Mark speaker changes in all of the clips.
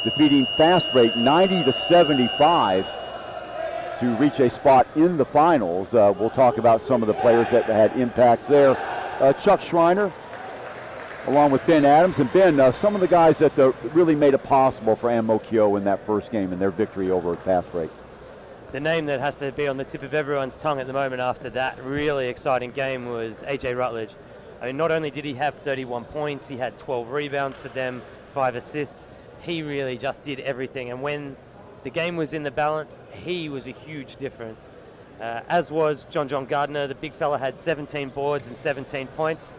Speaker 1: defeating Fast Break 90-75 to reach a spot in the finals. We'll talk about some of the players that had impacts there. Chuck Schreiner, along with Ben Adams. And Ben, some of the guys that really made it possible for MOKO in that first game and their victory over Fast Break.
Speaker 2: The name that has to be on the tip of everyone's tongue at the moment after that really exciting game was AJ Rutledge. I mean, not only did he have 31 points, he had 12 rebounds for them, 5 assists. He really just did everything. And when the game was in the balance, he was a huge difference. As was John Gardner. The big fella had 17 boards and 17 points.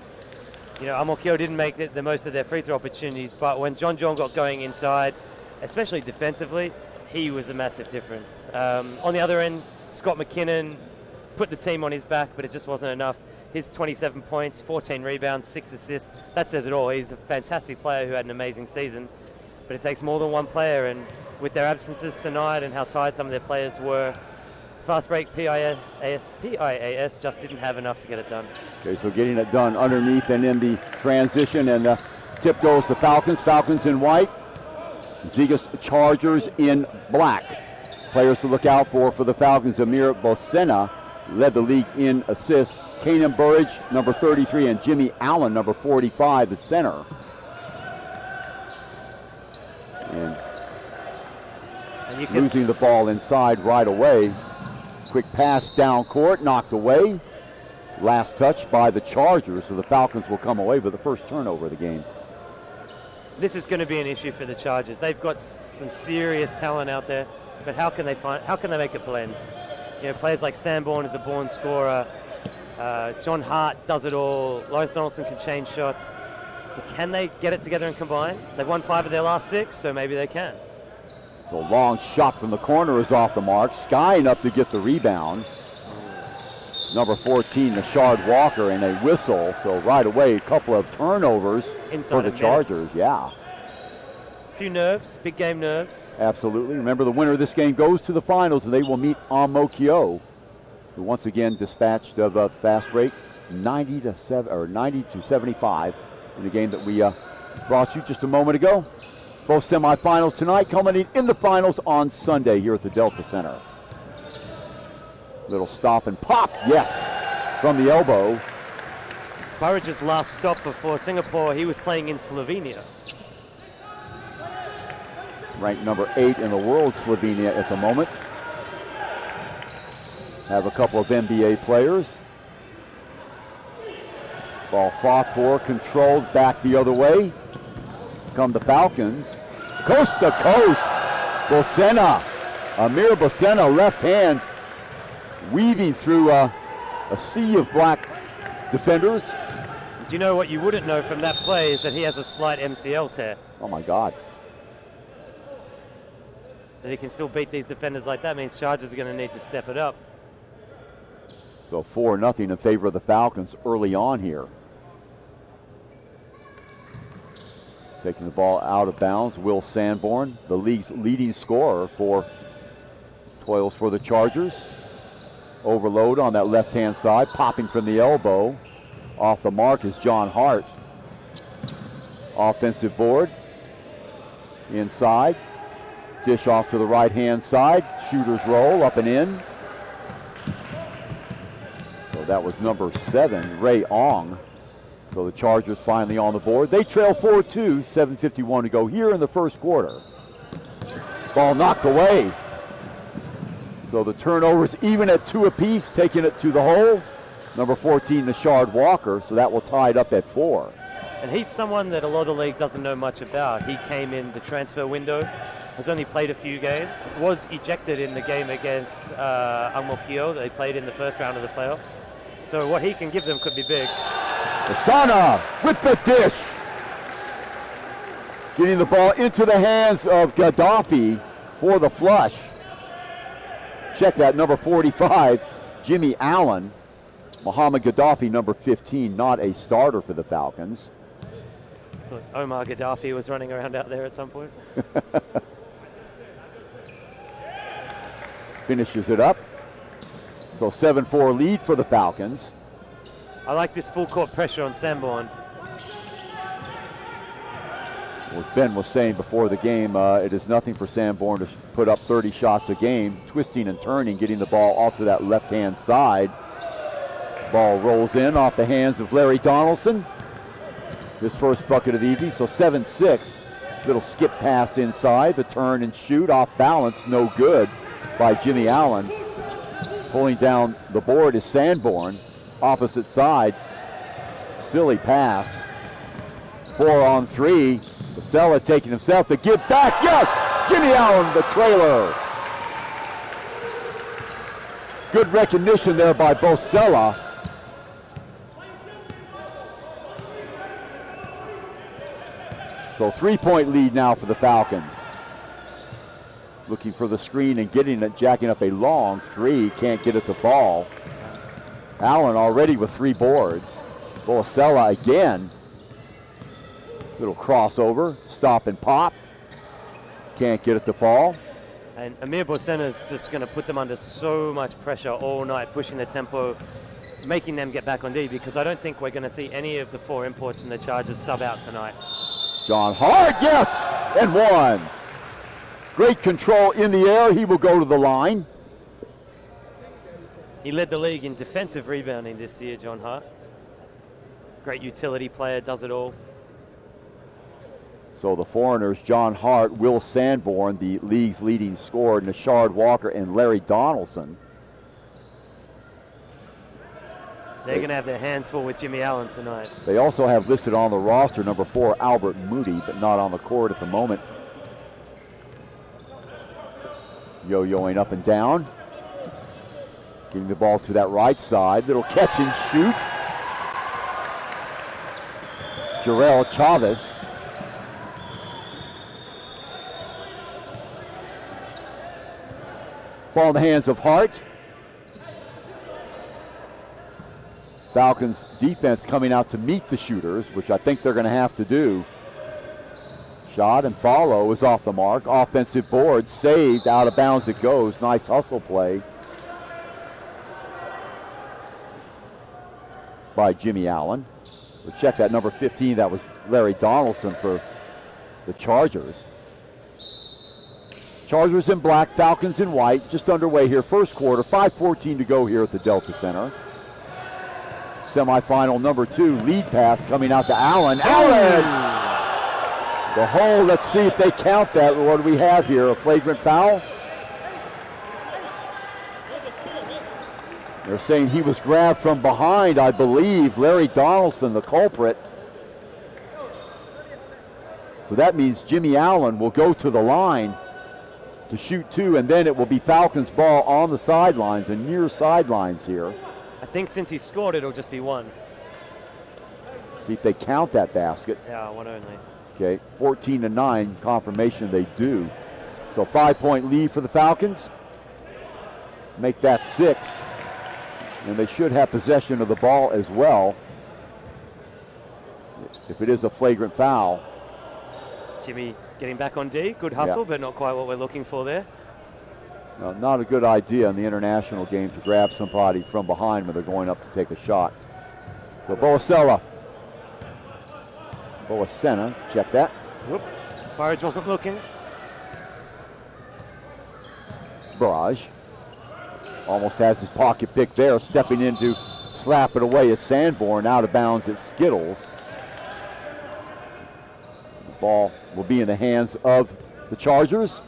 Speaker 2: You know, MOKO didn't make the most of their free throw opportunities, but when John got going inside, especially defensively, he was a massive difference. On the other end, Scott McKinnon put the team on his back, but it just wasn't enough. His 27 points, 14 rebounds, 6 assists, that says it all. He's a fantastic player who had an amazing season, but it takes more than one player, and with their absences tonight and how tired some of their players were, Fast Break PIAS just didn't have enough to get it done. Okay,
Speaker 1: so getting it done underneath and in the transition, and the tip goes to Falcons. Falcons in white, Zeague Chargers in black. Players to look out for the Falcons. Amir Bosena led the league in assists. Kanan Burridge, number 33, and Jimmy Allen, number 45, the center. And losing the ball inside right away. Quick pass down court, knocked away. Last touch by the Chargers, so the Falcons will come away with the first turnover of the game.
Speaker 2: This is going to be an issue for the Chargers. They've got some serious talent out there, but how can they make it blend? You know, players like Sanborn is a born scorer. John Hart does it all. Lawrence Donaldson can change shots. But can they get it together and combine? They've won 5 of their last 6, so maybe they can.
Speaker 1: The long shot from the corner is off the mark. Skying up to get the rebound. Number 14, Nashard Walker, and a whistle. So right away, a couple of turnovers for the Chargers. Yeah.
Speaker 2: A few nerves, big game nerves.
Speaker 1: Absolutely. Remember, the winner of this game goes to the finals, and they will meet MOKO, who once again dispatched of Fast Break 90-75 in the game that we brought you just a moment ago. Both semifinals tonight, culminating in the finals on Sunday here at the Delta Center. Little stop and pop, yes, from the elbow.
Speaker 2: Burridge's last stop before Singapore, he was playing in Slovenia.
Speaker 1: Ranked number 8 in the world, Slovenia at the moment. Have a couple of NBA players. Ball fought for, controlled, back the other way. Come the Falcons. Coast to coast. Bosena. Amir Bosena, left hand, weaving through a sea of black defenders.
Speaker 2: Do you know what you wouldn't know from that play is that he has a slight MCL tear.
Speaker 1: Oh my God.
Speaker 2: That he can still beat these defenders like that means Chargers are going to need to step it up.
Speaker 1: So 4-0 in favor of the Falcons early on here. Taking the ball out of bounds, Will Sanborn, the league's leading scorer for toils for the Chargers. Overload on that left-hand side, popping from the elbow. Off the mark is John Hart. Offensive board. Inside. Dish off to the right-hand side. Shooter's roll, up and in. So that was number 7, Ray Ong. So the Chargers finally on the board. They trail 4-2, 7:51 to go here in the first quarter. Ball knocked away. So the turnovers even at 2 apiece, taking it to the hole. Number 14, Nashard Walker, so that will tie it up at 4.
Speaker 2: And he's someone that a lot of the league doesn't know much about. He came in the transfer window, has only played a few games, was ejected in the game against MOKO that they played in the first round of the playoffs. So what he can give them could be big.
Speaker 1: Asana with the dish. Getting the ball into the hands of Gaddafi for the flush. Check that, number 45, Jimmy Allen. Mohamed Gaddafi, number 15, not a starter for the Falcons.
Speaker 2: Look, Omar Gaddafi was running around out there at some point.
Speaker 1: Finishes it up. So 7-4 lead for the Falcons.
Speaker 2: I like this full court pressure on Sanborn.
Speaker 1: As Ben was saying before the game, it is nothing for Sanborn to put up 30 shots a game, twisting and turning, getting the ball off to that left-hand side. Ball rolls in off the hands of Larry Donaldson. His first bucket of the evening, so 7-6. Little skip pass inside, the turn and shoot, off balance, no good by Jimmy Allen. Pulling down the board is Sanborn, opposite side. Silly pass. 4 on 3. Bosella taking himself to give back. Yes! Jimmy Allen, the trailer. Good recognition there by Bosella. So 3-point lead now for the Falcons. Looking for the screen and getting it, jacking up a long 3. Can't get it to fall. Allen already with 3 boards. Bosella again. Little crossover, stop and pop. Can't get it to fall.
Speaker 2: And Amir Bosena's just going to put them under so much pressure all night, pushing the tempo, making them get back on D, because I don't think we're going to see any of the 4 imports from the Chargers sub out tonight.
Speaker 1: John Hart, yes, and 1. Great control in the air. He will go to the line.
Speaker 2: He led the league in defensive rebounding this year, John Hart. Great utility player, does it all.
Speaker 1: So the foreigners, John Hart, Will Sanborn, the league's leading scorer, Nashard Walker, and Larry Donaldson.
Speaker 2: They're going to have their hands full with Jimmy Allen tonight.
Speaker 1: They also have listed on the roster number 4, Albert Moody, but not on the court at the moment. Yo-yoing up and down. Getting the ball to that right side. Little catch and shoot. Jarrell Chavez. Ball in the hands of Hart. Falcons defense coming out to meet the shooters, which I think they're going to have to do. Shot and follow is off the mark. Offensive board saved, out of bounds it goes. Nice hustle play by Jimmy Allen. We'll check that number 15. That was Larry Donaldson for the Chargers. Chargers in black, Falcons in white. Just underway here, first quarter. 5:14 to go here at the Delta Center. Semifinal number 2, lead pass coming out to Allen. Allen! The hole, let's see if they count that. What do we have here, a flagrant foul? They're saying he was grabbed from behind, I believe. Larry Donaldson, the culprit. So that means Jimmy Allen will go to the line to shoot 2, and then it will be Falcons ball on the sidelines, and near sidelines here.
Speaker 2: I think since he scored, it'll just be 1.
Speaker 1: See if they count that basket.
Speaker 2: Yeah, 1 only.
Speaker 1: Okay, 14-9, confirmation they do. So 5-point lead for the Falcons. Make that 6. And they should have possession of the ball as well, if it is a flagrant foul.
Speaker 2: Jimmy getting back on D, good hustle, but not quite what we're looking for there.
Speaker 1: No, not a good idea in the international game to grab somebody from behind when they're going up to take a shot. So Bosella. Boasena, check that.
Speaker 2: Whoop, Burridge wasn't looking.
Speaker 1: Barrage. Almost has his pocket pick there, stepping in to slap it away as Sanborn out of bounds at Skittles. The ball will be in the hands of the Chargers.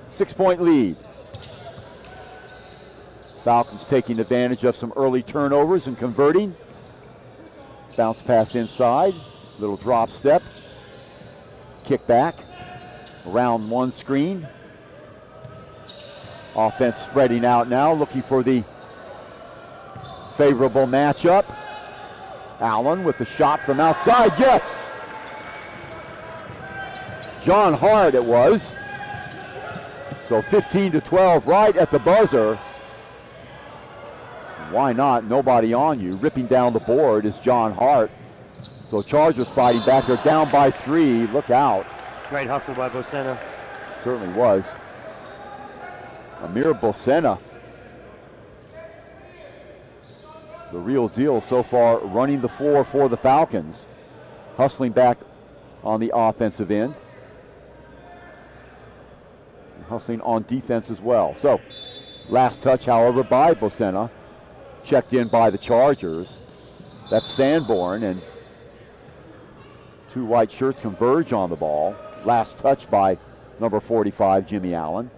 Speaker 1: 6-point lead. Falcons taking advantage of some early turnovers and converting. Bounce pass inside, little drop step, kick back, around 1 screen. Offense spreading out now, looking for the favorable matchup. Allen with the shot from outside, yes! John Hart it was. So 15-12 right at the buzzer. Why not? Nobody on you. Ripping down the board is John Hart. So Chargers fighting back. They're down by 3. Look out.
Speaker 2: Great hustle by Bosena.
Speaker 1: Certainly was. Amir Bosena. The real deal so far, running the floor for the Falcons. hustling back on the offensive end. And hustling on defense as well. So, last touch, however, by Bocena. Checked in by the Chargers. That's Sanborn, and two white shirts converge on the ball. Last touch by number 45, Jimmy Allen.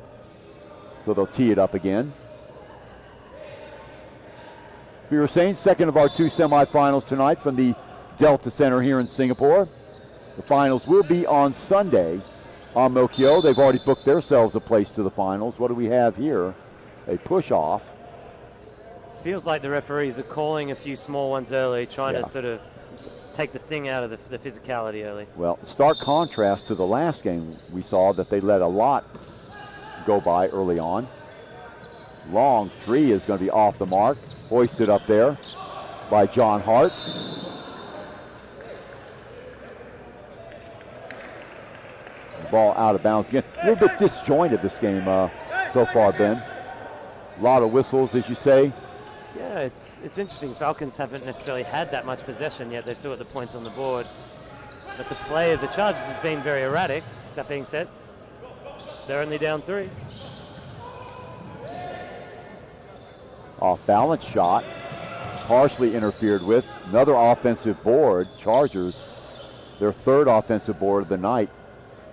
Speaker 1: So they'll tee it up again. We were saying second of our two semifinals tonight from the Delta Center here in Singapore. The finals will be on Sunday on Mokyo. They've already booked themselves a place to the finals. What do we have here? A push-off.
Speaker 2: Feels like the referees are calling a few small ones early, trying to sort of take the sting out of the physicality early.
Speaker 1: Well, stark contrast to the last game we saw that they let a lot go by early on. Long three is going to be off the mark. Hoisted up there by John Hart. Ball out of bounds again. A little bit disjointed this game so far, Ben. A lot of whistles, as you say.
Speaker 2: Yeah, it's interesting. Falcons haven't necessarily had that much possession yet. They've still got the points on the board. But the play of the Chargers has been very erratic. That being said, they're only down 3.
Speaker 1: Off balance shot, partially interfered with. Another offensive board. Chargers, their third offensive board of the night.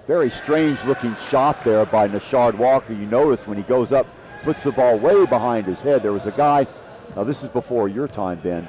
Speaker 1: Very strange looking shot there by Nashard Walker. You notice when he goes up, puts the ball way behind his head. There was a guy, now this is before your time, Ben.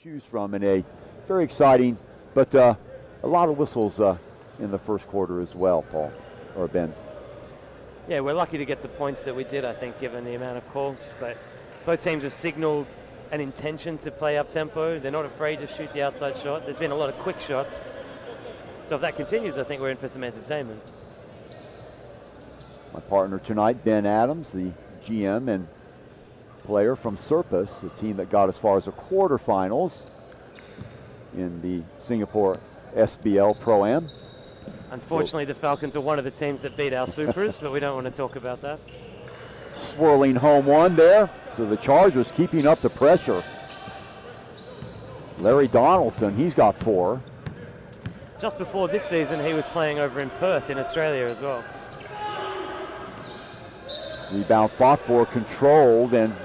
Speaker 1: Choose from in a very exciting, but a lot of whistles in the first quarter as well, Paul, or Ben.
Speaker 2: Yeah, we're lucky to get the points that we did, I think, given the amount of calls. But both teams have signaled an intention to play up tempo. They're not afraid to shoot the outside shot. There's been a lot of quick shots. So if that continues, I think we're in for some entertainment.
Speaker 1: My partner tonight, Ben Adams, the GM and player from Surface, a team that got as far as the quarterfinals in the Singapore SBL Pro-Am.
Speaker 2: Unfortunately, the Falcons are one of the teams that beat our Supers, but we don't want to talk about that.
Speaker 1: Swirling home one there, so the Chargers keeping up the pressure. Larry Donaldson, he's got 4.
Speaker 2: Just before this season, he was playing over in Perth in Australia as well.
Speaker 1: Rebound fought for, controlled, and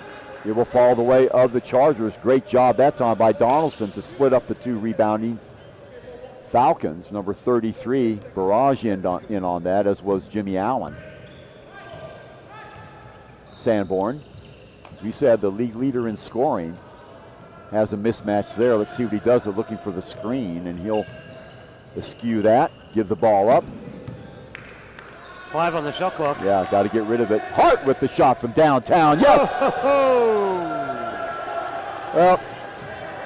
Speaker 1: it will fall the way of the Chargers. Great job that time by Donaldson to split up the 2 rebounding Falcons. Number 33, Barrage in on that, as was Jimmy Allen. Sanborn, as we said, the league leader in scoring, has a mismatch there. Let's see what he does. They're looking for the screen, and he'll eschew that, give the ball up.
Speaker 2: 5 on the shot clock.
Speaker 1: Yeah, got to get rid of it. Hart with the shot from downtown. Yes!
Speaker 2: Oh,
Speaker 1: Well,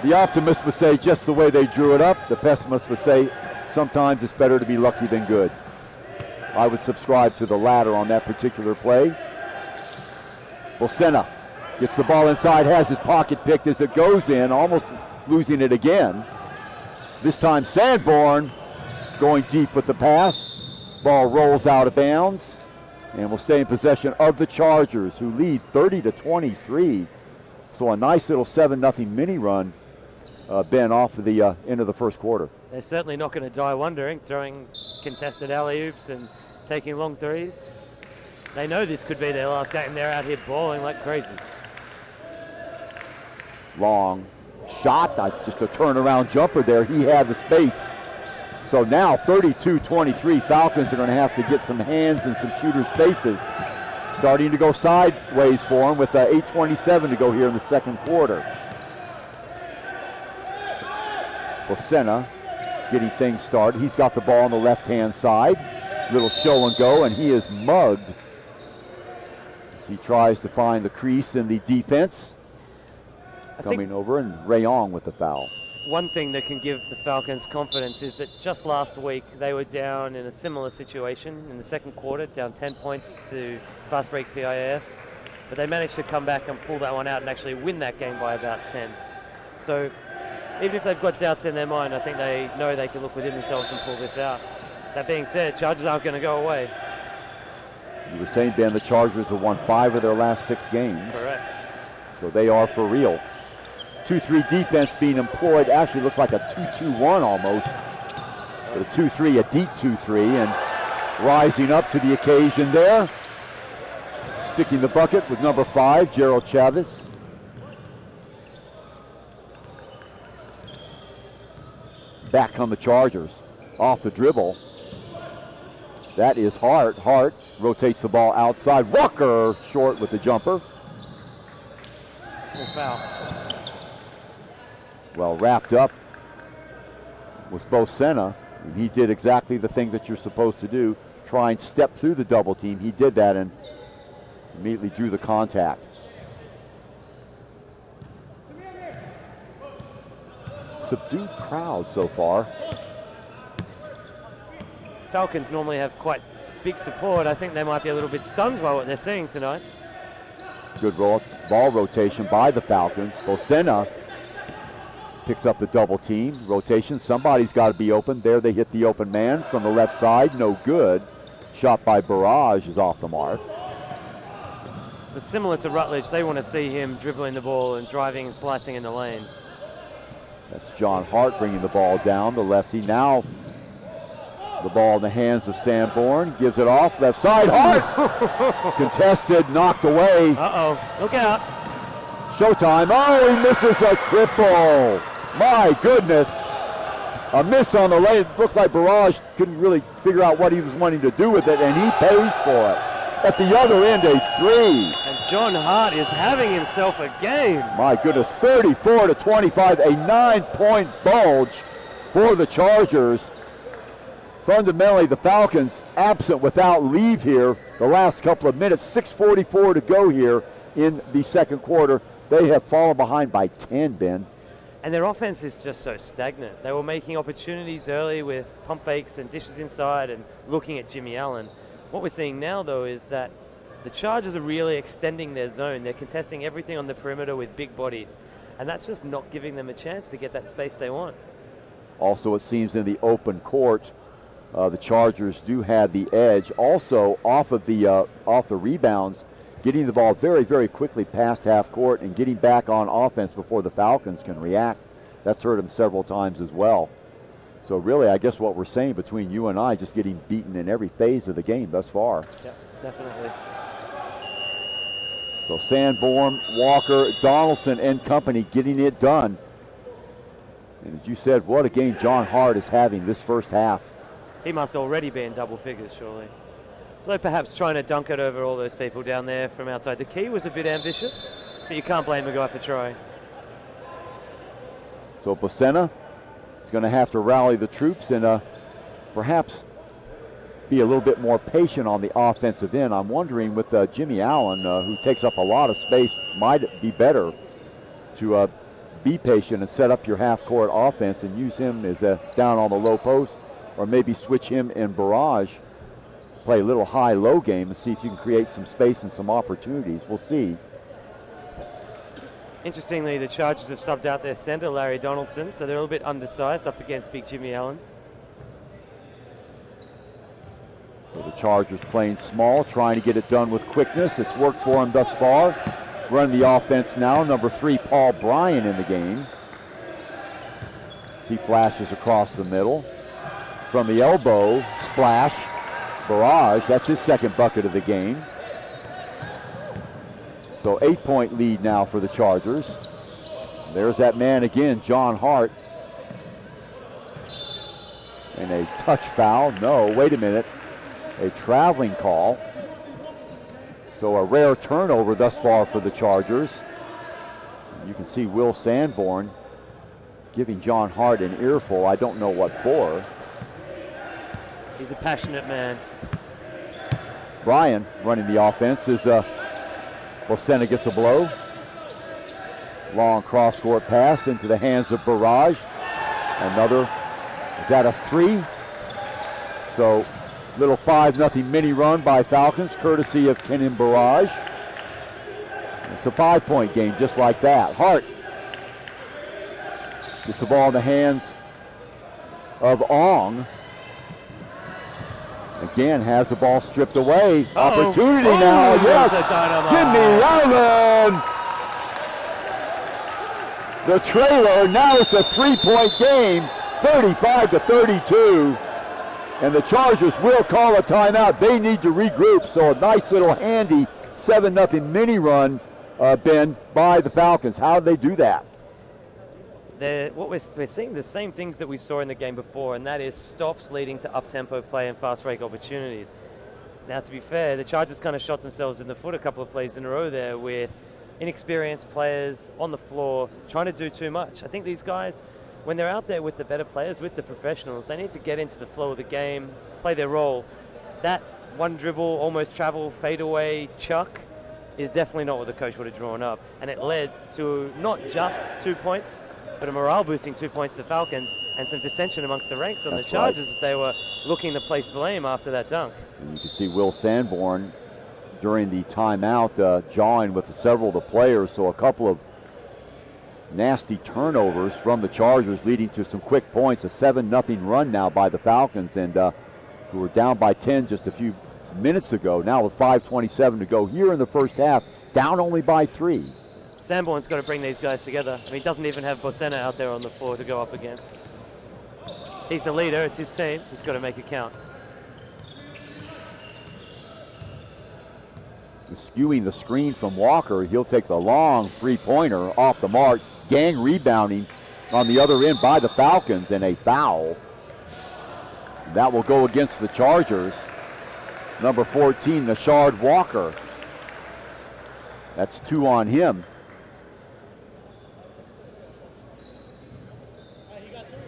Speaker 1: the optimist would say just the way they drew it up. The pessimist would say sometimes it's better to be lucky than good. I would subscribe to the latter on that particular play. Bolsena gets the ball inside, has his pocket picked as it goes in, almost losing it again. This time Sanborn going deep with the pass. Ball rolls out of bounds and will stay in possession of the Chargers, who lead 30-23. So a nice little 7-0 mini run, Ben, off of the end of the first quarter.
Speaker 2: They're certainly not going to die wondering, throwing contested alley-oops and taking long threes. They know this could be their last game. They're out here balling like crazy.
Speaker 1: Long shot, just a turnaround jumper there. He had the space. So now 32-23, Falcons are going to have to get some hands and some shooters' faces. Starting to go sideways for him with 8:27 to go here in the second quarter. Bolsena getting things started. He's got the ball on the left-hand side. Little show and go, and he is mugged as he tries to find the crease in the defense. Coming over, and Rayong with the foul.
Speaker 2: One thing that can give the Falcons confidence is that just last week they were down in a similar situation in the second quarter, down 10 points to fast break PIS, but they managed to come back and pull that one out and actually win that game by about 10. So even if they've got doubts in their mind, I think they know they can look within themselves and pull this out. That being said, Chargers aren't going to go away.
Speaker 1: You were saying, Ben, the Chargers have won 5 of their last 6 games.
Speaker 2: Correct.
Speaker 1: So they are for real. 2-3 defense being employed. Actually looks like a 2-2-1 almost. But a 2-3, a deep 2-3, and rising up to the occasion there. Sticking the bucket with number 5, Gerald Chavez. Back come the Chargers. Off the dribble. That is Hart. Hart rotates the ball outside. Walker short with the jumper.
Speaker 2: Foul.
Speaker 1: Well wrapped up with Bolsena, and he did exactly the thing that you're supposed to do. Try and step through the double team. He did that and immediately drew the contact. Subdued crowd so far.
Speaker 2: Falcons normally have quite big support. I think they might be a little bit stunned by what they're seeing tonight.
Speaker 1: Good ball rotation by the Falcons. Bolsena picks up the double team. Rotation, somebody's got to be open. There they hit the open man from the left side, no good. Shot by Barrage is off the mark.
Speaker 2: But similar to Rutledge, they want to see him dribbling the ball and driving and slicing in the lane.
Speaker 1: That's John Hart bringing the ball down, the lefty. Now the ball in the hands of Sanborn, gives it off, left side, Hart! Contested, knocked away.
Speaker 2: Uh-oh, look out.
Speaker 1: Showtime, oh, he misses a triple. My goodness. A miss on the lane. It looked like Barrage couldn't really figure out what he was wanting to do with it, and he pays for it. At the other end, a 3.
Speaker 2: And John Hart is having himself a game.
Speaker 1: My goodness, 34-25, a 9-point bulge for the Chargers. Fundamentally, the Falcons absent without leave here the last couple of minutes. 6:44 to go here in the second quarter. They have fallen behind by 10, Ben.
Speaker 2: And their offense is just so stagnant. They were making opportunities early with pump fakes and dishes inside and looking at Jimmy Allen. What we're seeing now, though, is that the Chargers are really extending their zone. They're contesting everything on the perimeter with big bodies. And that's just not giving them a chance to get that space they want.
Speaker 1: Also, it seems in the open court, the Chargers do have the edge. Also, off the rebounds, getting the ball very, very quickly past half court and getting back on offense before the Falcons can react. That's hurt them several times as well. So really, I guess what we're saying between you and I, just getting beaten in every phase of the game thus far.
Speaker 2: Yeah, definitely.
Speaker 1: So Sanborn, Walker, Donaldson, and company getting it done. And as you said, what a game John Hart is having this first half.
Speaker 2: He must already be in double figures, surely. Though perhaps trying to dunk it over all those people down there from outside the key was a bit ambitious, but you can't blame a guy for trying.
Speaker 1: So Bolsena is going to have to rally the troops and perhaps be a little bit more patient on the offensive end. I'm wondering with Jimmy Allen, who takes up a lot of space, might it be better to be patient and set up your half-court offense and use him as a down on the low post, or maybe switch him in barrage, play a little high-low game and see if you can create some space and some opportunities. We'll see.
Speaker 2: Interestingly, the Chargers have subbed out their center, Larry Donaldson, so they're a little bit undersized up against big Jimmy Allen.
Speaker 1: So the Chargers playing small, trying to get it done with quickness. It's worked for them thus far. Running the offense now, number 3, Paul Bryan in the game. He flashes across the middle. From the elbow, splash, barrage. That's his second bucket of the game. So 8-point lead now for the Chargers. There's that man again, John Hart. And a touch foul. No, wait a minute. A traveling call. So a rare turnover thus far for the Chargers. You can see Will Sanborn giving John Hart an earful. I don't know what for.
Speaker 2: He's a passionate man.
Speaker 1: Bryan running the offense is Bocena gets a blow. Long cross-court pass into the hands of Barrage. Another, is that a 3? So little 5-0 mini run by Falcons, courtesy of Kenan Barrage. It's a 5-point game just like that. Hart gets the ball in the hands of Ong. Again, has the ball stripped away. Opportunity now, yes! Jimmy Allen! The trailer, now it's a 3-point game, 35-32. And the Chargers will call a timeout. They need to regroup, so a nice little handy 7-0 mini run, Ben, by the Falcons. How did they do that?
Speaker 2: We're seeing the same things that we saw in the game before, and that is stops leading to up-tempo play and fast-break opportunities. Now, to be fair, the Chargers kind of shot themselves in the foot a couple of plays in a row there with inexperienced players on the floor trying to do too much. I think these guys, when they're out there with the better players, with the professionals, they need to get into the flow of the game, play their role. That one dribble, almost travel, fadeaway chuck is definitely not what the coach would have drawn up. And it led to not just 2 points, but a morale-boosting 2 points to the Falcons and some dissension amongst the ranks on the Chargers as they were looking to place blame after that dunk.
Speaker 1: And you can see Will Sanborn during the timeout jawing with several of the players, so a couple of nasty turnovers from the Chargers leading to some quick points. A 7-0 run now by the Falcons, and who were down by 10 just a few minutes ago. Now with 5:27 to go here in the first half, down only by 3.
Speaker 2: Sanborn's got to bring these guys together. I mean, he doesn't even have Bocena out there on the floor to go up against. He's the leader, it's his team. He's got to make it count.
Speaker 1: Skewing the screen from Walker, he'll take the long three-pointer off the mark. Gang rebounding on the other end by the Falcons, and a foul. That will go against the Chargers. Number 14, Nashard Walker. That's 2 on him.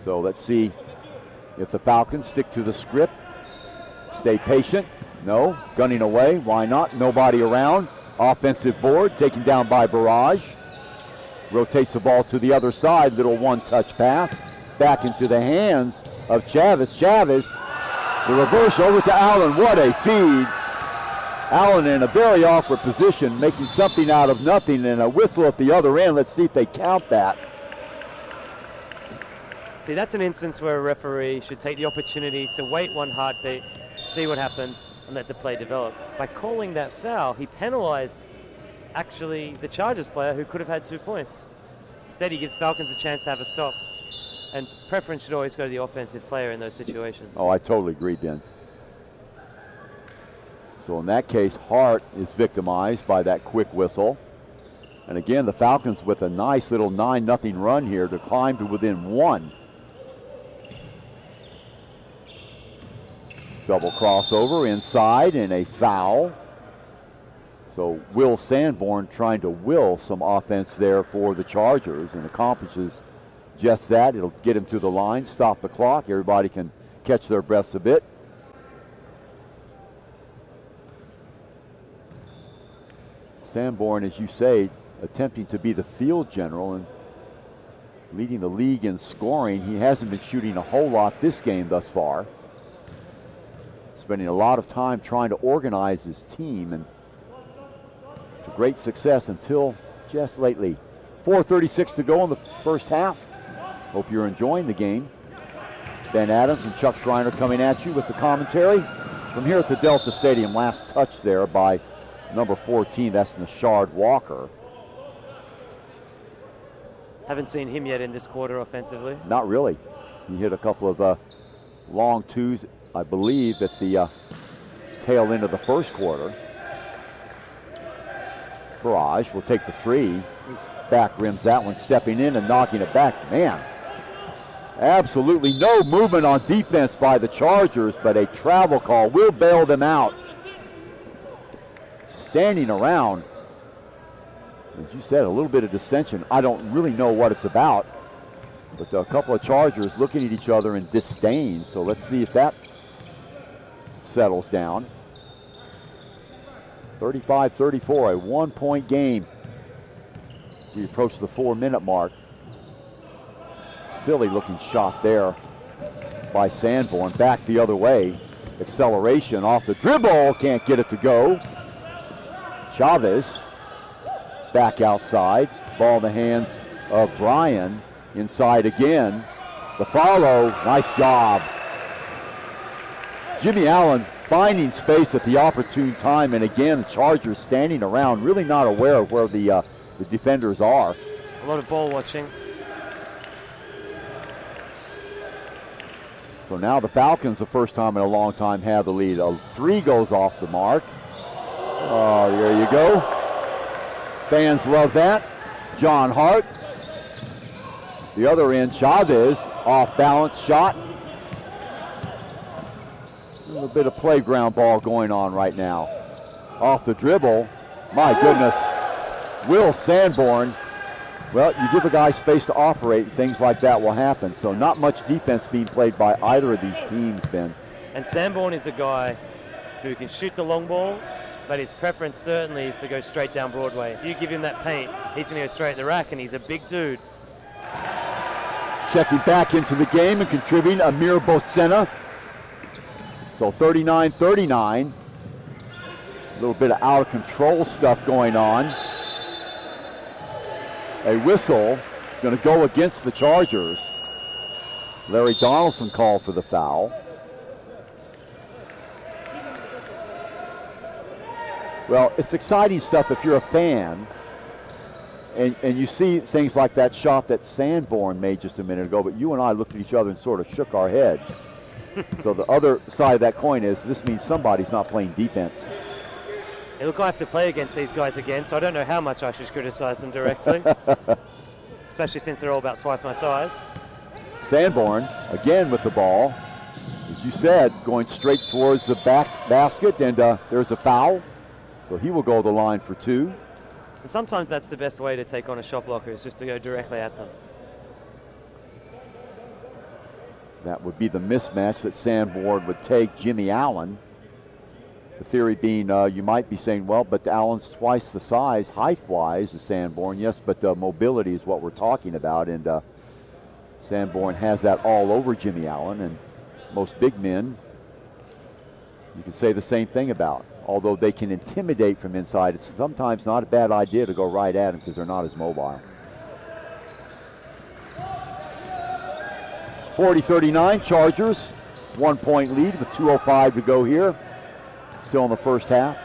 Speaker 1: So let's see if the Falcons stick to the script. Stay patient. No, gunning away. Why not? Nobody around. Offensive board taken down by Barrage. Rotates the ball to the other side. Little one-touch pass. Back into the hands of Chavez. Chavez, the reverse over to Allen. What a feed. Allen in a very awkward position, making something out of nothing, and a whistle at the other end. Let's see if they count that.
Speaker 2: See, that's an instance where a referee should take the opportunity to wait one heartbeat, see what happens, and let the play develop. By calling that foul, he penalized actually the Chargers player who could have had 2 points. Instead, he gives Falcons a chance to have a stop. And preference should always go to the offensive player in those situations.
Speaker 1: Oh, I totally agree, Ben. So in that case, Hart is victimized by that quick whistle. And again, the Falcons with a nice little 9-0 run here to climb to within 1. Double crossover inside and a foul. So Will Sanborn trying to will some offense there for the Chargers, and accomplishes just that. It'll get him to the line, stop the clock. Everybody can catch their breaths a bit. Sanborn, as you say, attempting to be the field general, and leading the league in scoring. He hasn't been shooting a whole lot this game thus far. Spending a lot of time trying to organize his team, and to great success until just lately. 4:36 to go in the first half. Hope you're enjoying the game. Ben Adams and Chuck Schreiner coming at you with the commentary from here at the Delta Stadium. Last touch there by number 14, that's Nashard Walker.
Speaker 2: Haven't seen him yet in this quarter offensively.
Speaker 1: Not really. He hit a couple of long twos, I believe, at the tail end of the first quarter. Barrage will take the three. Back rims that one, stepping in and knocking it back. Man, absolutely no movement on defense by the Chargers, but a travel call will bail them out. Standing around, as you said, a little bit of dissension. I don't really know what it's about, but a couple of Chargers looking at each other in disdain. So let's see if that settles down. 35-34, a 1-point game. We approach the 4-minute mark. Silly looking shot there by Sanborn. Back the other way. Acceleration off the dribble. Can't get it to go. Chavez back outside. Ball in the hands of Bryan. Inside again. The follow. Nice job. Jimmy Allen finding space at the opportune time. And again, the Chargers standing around, really not aware of where the defenders are.
Speaker 2: A lot of ball watching.
Speaker 1: So now the Falcons, the first time in a long time, have the lead. A three goes off the mark. Oh, there you go. Fans love that. John Hart. The other end, Chavez, off balance shot. A little bit of playground ball going on right now. Off the dribble. My goodness. Will Sanborn. Well, you give a guy space to operate, things like that will happen. So not much defense being played by either of these teams, Ben.
Speaker 2: And Sanborn is a guy who can shoot the long ball, but his preference certainly is to go straight down Broadway. If you give him that paint, he's going to go straight in the rack, and he's a big dude.
Speaker 1: Checking back into the game and contributing, Amir Bosena. So 39-39. A little bit of out of control stuff going on. A whistle is going to go against the Chargers. Larry Donaldson called for the foul. Well, it's exciting stuff if you're a fan and you see things like that shot that Sanborn made just a minute ago, but you and I looked at each other and sort of shook our heads. So the other side of that coin is this means somebody's not playing defense.
Speaker 2: Hey, look, I have to play against these guys again, so I don't know how much I should criticize them directly. Especially since they're all about twice my size.
Speaker 1: Sanborn, again with the ball. As you said, going straight towards the back basket, and there's a foul. So he will go the line for two.
Speaker 2: And sometimes that's the best way to take on a shot blocker, is just to go directly at them.
Speaker 1: That would be the mismatch that Sanborn would take Jimmy Allen. The theory being, you might be saying, well, but Allen's twice the size, height-wise, as Sanborn. Yes, but mobility is what we're talking about, and Sanborn has that all over Jimmy Allen, and most big men, you can say the same thing about. Although they can intimidate from inside, it's sometimes not a bad idea to go right at them because they're not as mobile. 40-39, Chargers, 1-point lead with 2:05 to go here. Still in the first half.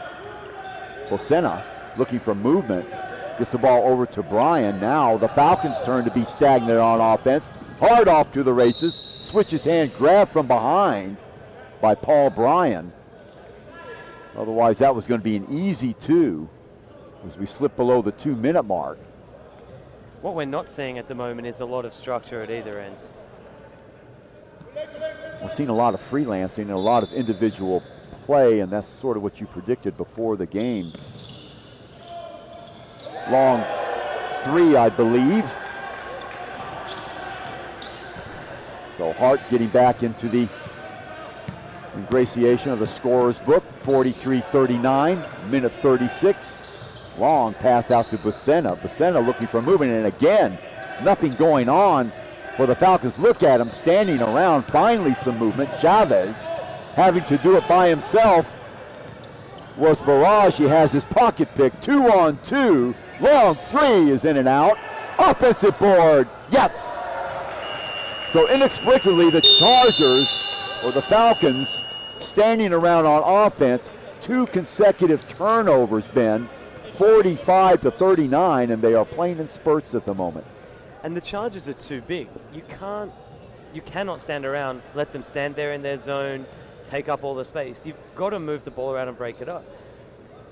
Speaker 1: Bosena looking for movement. Gets the ball over to Bryan. Now the Falcons' turn to be stagnant on offense. Hard off to the races. Switches hand, grab from behind by Paul Bryan. Otherwise, that was going to be an easy two as we slip below the 2-minute mark.
Speaker 2: What we're not seeing at the moment is a lot of structure at either end.
Speaker 1: We're seeing a lot of freelancing and a lot of individual play, and that's sort of what you predicted before the game. Long three, I believe. So Hart getting back into the ingratiation of the scorer's book. 43-39, minute 36. Long pass out to Bosena. Bosena looking for movement, and again, nothing going on for the Falcons. Look at him standing around. Finally some movement. Chavez having to do it by himself was Barrage. He has his pocket pick. 2-on-2. Long three is in and out. Offensive board. Yes. So inexplicably, the Chargers, or the Falcons, standing around on offense. 2 consecutive turnovers, Ben. 45-39, and they are playing in spurts at the moment.
Speaker 2: And the Chargers are too big. You cannot stand around, let them stand there in their zone, take up all the space. You've got to move the ball around and break it up.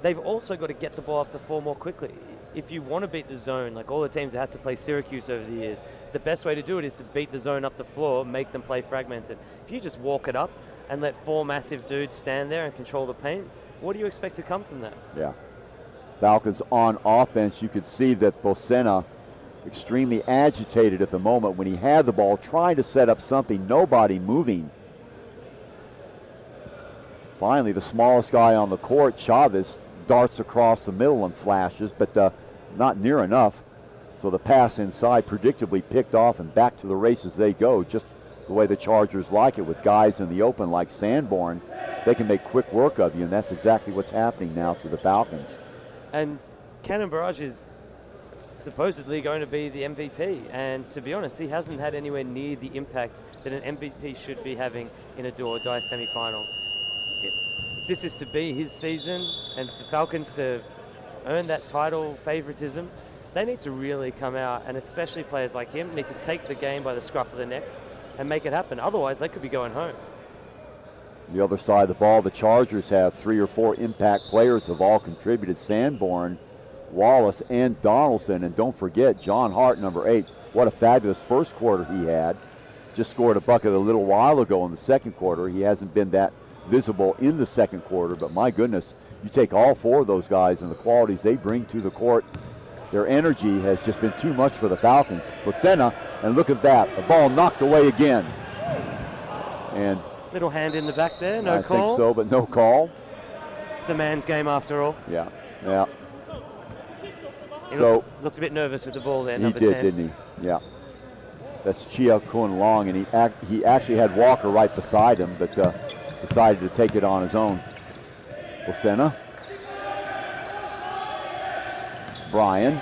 Speaker 2: They've also got to get the ball up the floor more quickly. If you want to beat the zone, like all the teams that had to play Syracuse over the years, the best way to do it is to beat the zone up the floor, make them play fragmented. If you just walk it up and let 4 massive dudes stand there and control the paint, what do you expect to come from that?
Speaker 1: Yeah. Falcons on offense, you could see that Bocena extremely agitated at the moment when he had the ball, trying to set up something, nobody moving. Finally, the smallest guy on the court, Chavez, darts across the middle and flashes, but not near enough. So the pass inside predictably picked off, and back to the races they go, just the way the Chargers like it, with guys in the open like Sanborn. They can make quick work of you, and that's exactly what's happening now to the Falcons.
Speaker 2: And Cannon Barrage is supposedly going to be the MVP, and to be honest, he hasn't had anywhere near the impact that an MVP should be having in a do-or-die semi-final. If this is to be his season, and for the Falcons to earn that title favoritism, they need to really come out, and especially players like him need to take the game by the scruff of the neck and make it happen. Otherwise, they could be going home.
Speaker 1: The other side of the ball, the Chargers have 3 or 4 impact players who have all contributed: Sanborn, Wallace, and Donaldson. And don't forget, John Hart, number 8. What a fabulous first quarter he had. Just scored a bucket a little while ago in the second quarter. He hasn't been that visible in the second quarter, but my goodness, you take all 4 of those guys and the qualities they bring to the court, their energy has just been too much for the Falcons. Bocena, and look at that, the ball knocked away again. And
Speaker 2: little hand in the back there, no call.
Speaker 1: I think so, but no call.
Speaker 2: It's a man's game after all.
Speaker 1: Yeah, yeah.
Speaker 2: He
Speaker 1: So
Speaker 2: looked a bit nervous with the ball there,
Speaker 1: he
Speaker 2: number
Speaker 1: did,
Speaker 2: 10.
Speaker 1: didn't he? Yeah. That's Chia Kun Long, and he actually had Walker right beside him, but decided to take it on his own. Bocena. Bryan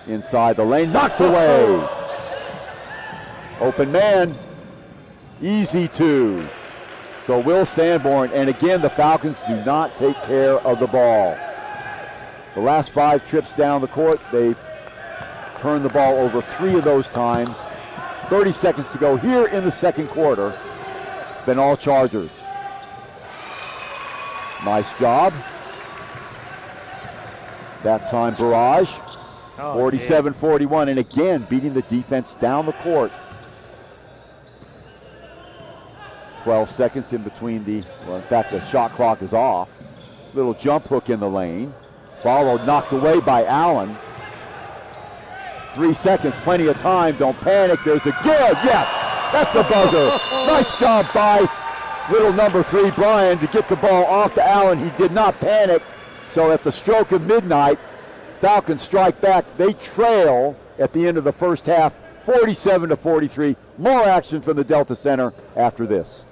Speaker 1: inside the lane, knocked away. Open man, easy 2. So Will Sanborn, and again the Falcons do not take care of the ball. The last 5 trips down the court, they've turned the ball over 3 of those times. 30 seconds to go here in the second quarter. It's been all Chargers. Nice job. That time Barrage. 47-41, and again beating the defense down the court. 12 seconds in between well, in fact, the shot clock is off. Little jump hook in the lane. Followed, knocked away by Allen. 3 seconds, plenty of time. Don't panic. There's a good. Yes, at the buzzer. Nice job by little number 3, Bryan, to get the ball off to Allen. He did not panic. So at the stroke of midnight, Falcons strike back. They trail at the end of the first half, 47-43. More action from the Delta Center after this.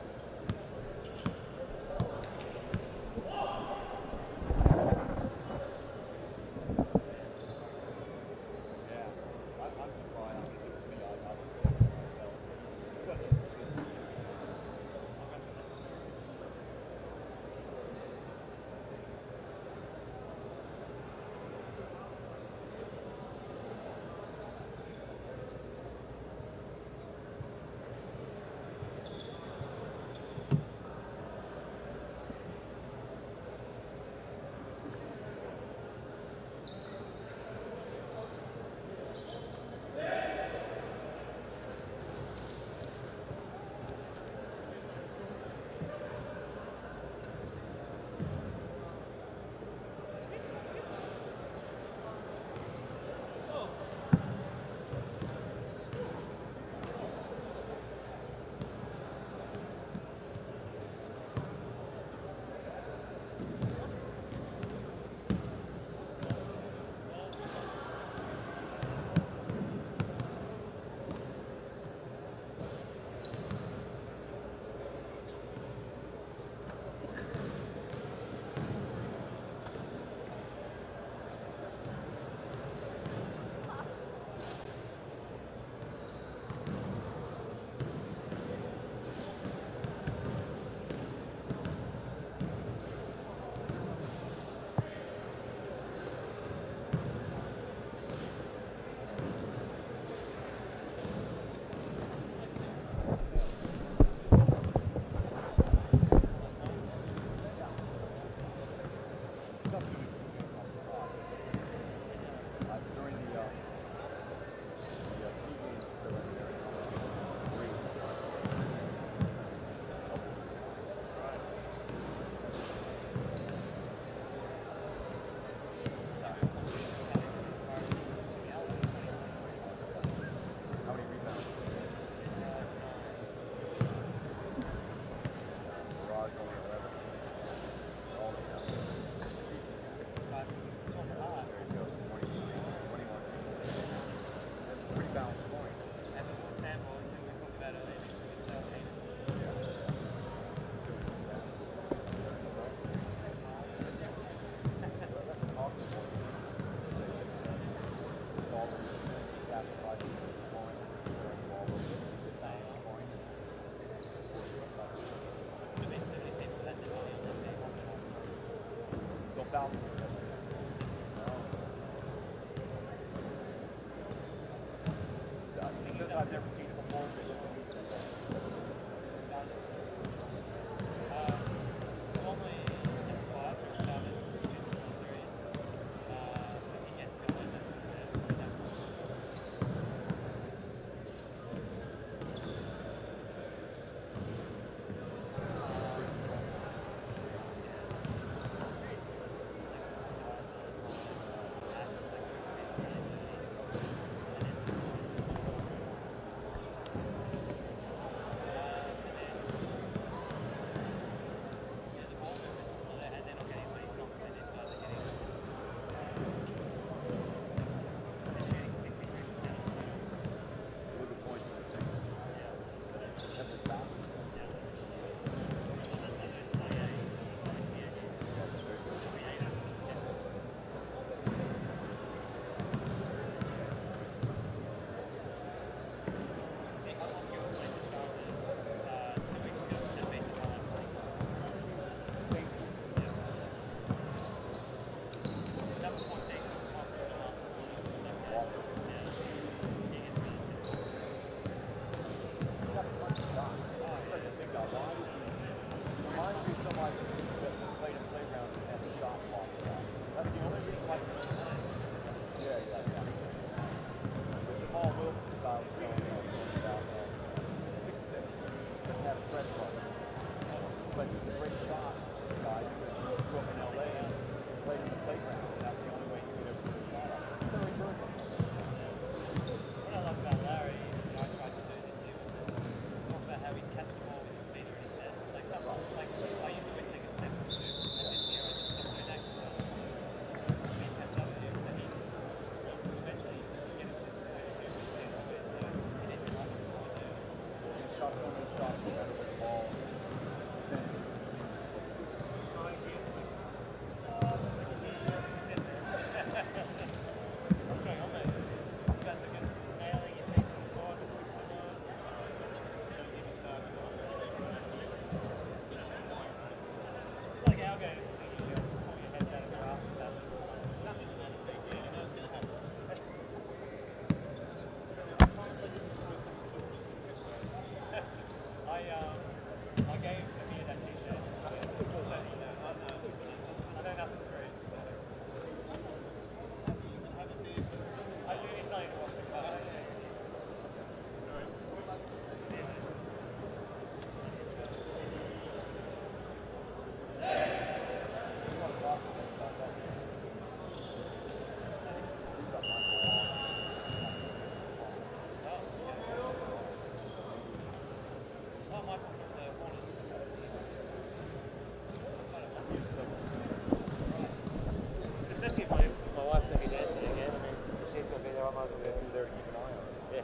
Speaker 2: Especially if my wife's going to be dancing again. I mean, if she's going to be there, I might as well be there to keep an eye on it. Yeah.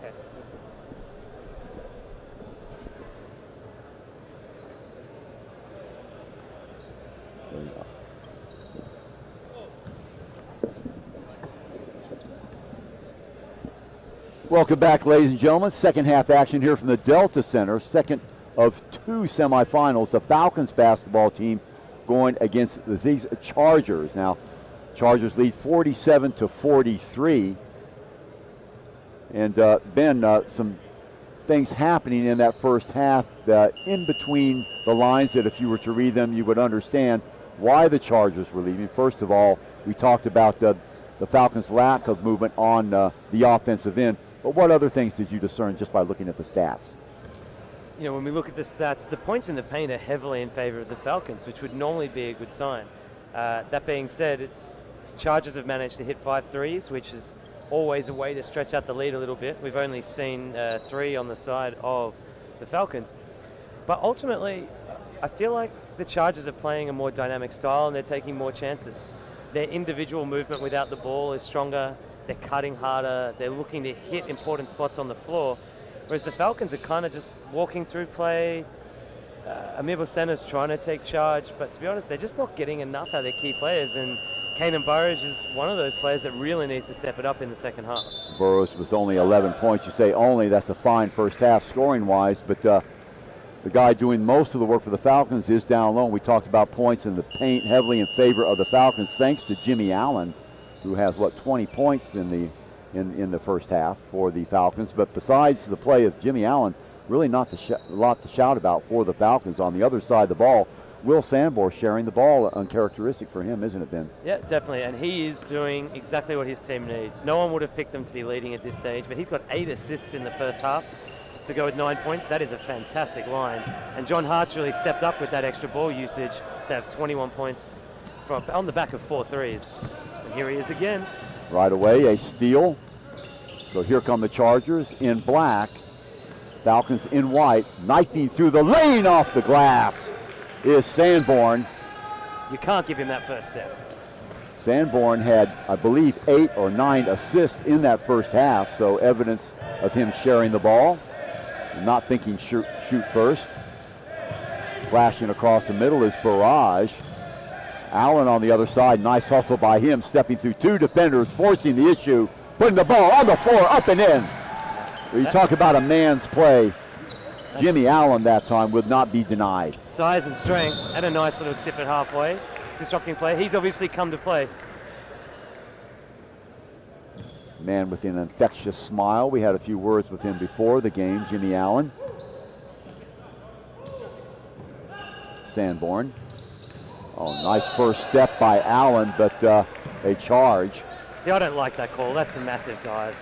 Speaker 1: Welcome back, ladies and gentlemen. Second half action here from the Delta Center. Second of two semifinals. The Falcons basketball team going against the Zeague Chargers. Now, Chargers lead 47-43. And Ben, some things happening in that first half that in between the lines that if you were to read them, you would understand why the Chargers were leaving. First of all, we talked about the Falcons' lack of movement on the offensive end. But what other things did you discern just by looking at the stats?
Speaker 2: You know, when we look at the stats, the points in the paint are heavily in favor of the Falcons, which would normally be a good sign. That being said, Chargers have managed to hit 5 threes, which is always a way to stretch out the lead a little bit. We've only seen 3 on the side of the Falcons. But ultimately, I feel like the Chargers are playing a more dynamic style and they're taking more chances. Their individual movement without the ball is stronger. They're cutting harder. They're looking to hit important spots on the floor. Whereas the Falcons are kind of just walking through play. Amir Bosena's trying to take charge. But to be honest, they're just not getting enough out of their key players. And Kanan Burridge is one of those players that really needs to step it up in the second half.
Speaker 1: Burroughs was only 11 points. You say only, that's a fine first half scoring-wise. But the guy doing most of the work for the Falcons is down low. We talked about points in the paint heavily in favor of the Falcons, thanks to Jimmy Allen, who has, 20 points in the in the first half for the Falcons. But besides the play of Jimmy Allen, really not a lot to shout about for the Falcons. On the other side of the ball, Will Sanborn sharing the ball, uncharacteristic for him, isn't it, Ben?
Speaker 2: Yeah, definitely, and he is doing exactly what his team needs. No one would have picked him to be leading at this stage, but he's got 8 assists in the first half to go with 9 points. That is a fantastic line. And John Hart's really stepped up with that extra ball usage to have 21 points on the back of 4 threes. And here he is again.
Speaker 1: Right away, a steal. So here come the Chargers in black. Falcons in white, knifing through the lane off the glass is Sanborn.
Speaker 2: You can't give him that first step.
Speaker 1: Sanborn had, I believe, 8 or 9 assists in that first half, so evidence of him sharing the ball, not thinking shoot first. Flashing across the middle is Barrage. Allen on the other side, nice hustle by him, stepping through 2 defenders, forcing the issue, putting the ball on the floor, up and in. You talk about a man's play. Jimmy Allen that time would not be denied.
Speaker 2: Size and strength, and a nice little tip at halfway. Disrupting play. He's obviously come to play.
Speaker 1: Man with an infectious smile. We had a few words with him before the game, Jimmy Allen. Sanborn. Oh, nice first step by Allen, but a charge.
Speaker 2: See, I don't like that call. That's a massive dive.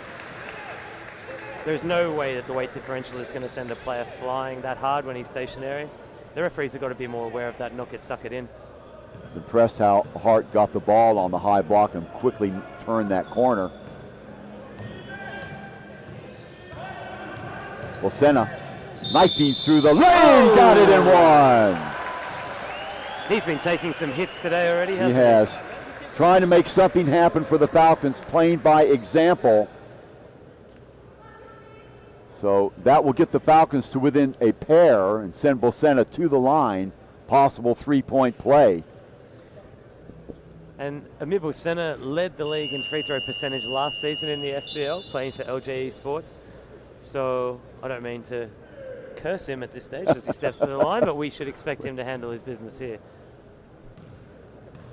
Speaker 2: There's no way that the weight differential is going to send a player flying that hard when he's stationary. The referees have got to be more aware of that, not get suckered in.
Speaker 1: Impressed how Hart got the ball on the high block and quickly turned that corner. Bolsena knifing through the lane, got it in one.
Speaker 2: He's been taking some hits today already, hasn't he?
Speaker 1: He has. Trying to make something happen for the Falcons, playing by example. So that will get the Falcons to within a pair and send Bolsena to the line. Possible 3-point play.
Speaker 2: And Amir Bolsena led the league in free throw percentage last season in the SBL, playing for LJE Sports. So I don't mean to curse him at this stage as he steps to the line, but we should expect him to handle his business here.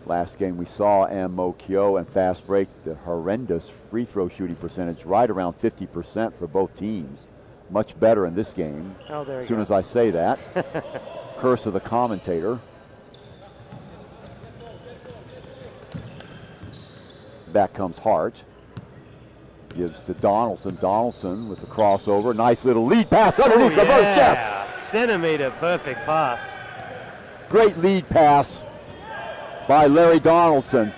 Speaker 1: Last game we saw Mo Kyo and Fast Break, the horrendous free throw shooting percentage, right around 50% for both teams. Much better in this game.
Speaker 2: Oh, there
Speaker 1: as soon as I say that. Curse of the commentator. Back comes Hart. Gives to Donaldson. Donaldson with the crossover. Nice little lead pass underneath the reverse chest.
Speaker 2: Centimeter perfect pass.
Speaker 1: Great lead pass by Larry Donaldson.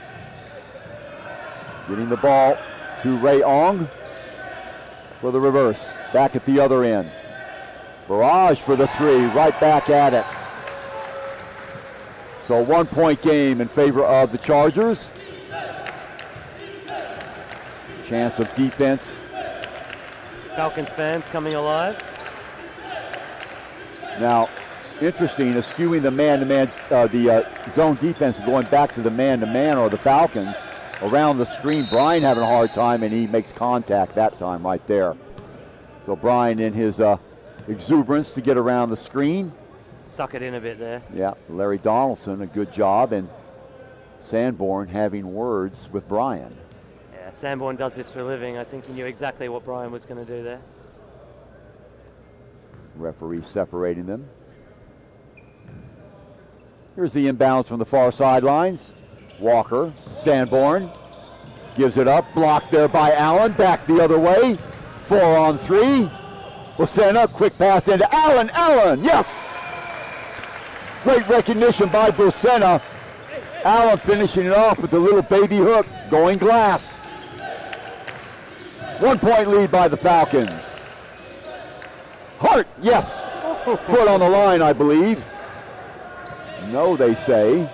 Speaker 1: Getting the ball to Ray Ong for the reverse. Back at the other end. Barrage for the 3. Right back at it. So a 1-point game in favor of the Chargers. Chance of defense.
Speaker 2: Falcons fans coming alive.
Speaker 1: Now, interesting, eschewing the man-to-man, the zone defense, going back to the man-to-man or the Falcons. Around the screen, Brian having a hard time, and he makes contact that time right there. So Brian in his exuberance to get around the screen.
Speaker 2: Suck it in a bit there.
Speaker 1: Yeah, Larry Donaldson, a good job, and Sanborn having words with Brian.
Speaker 2: Yeah, Sanborn does this for a living. I think he knew exactly what Brian was going to do there.
Speaker 1: Referee separating them. Here's the inbounds from the far sidelines. Walker, Sanborn, gives it up, blocked there by Allen, back the other way, 4 on 3. Bolsena, quick pass into Allen, Allen, yes! Great recognition by Bolsena. Allen finishing it off with a little baby hook, going glass. 1-point lead by the Falcons. Hart, yes! Foot on the line, I believe. No, they say.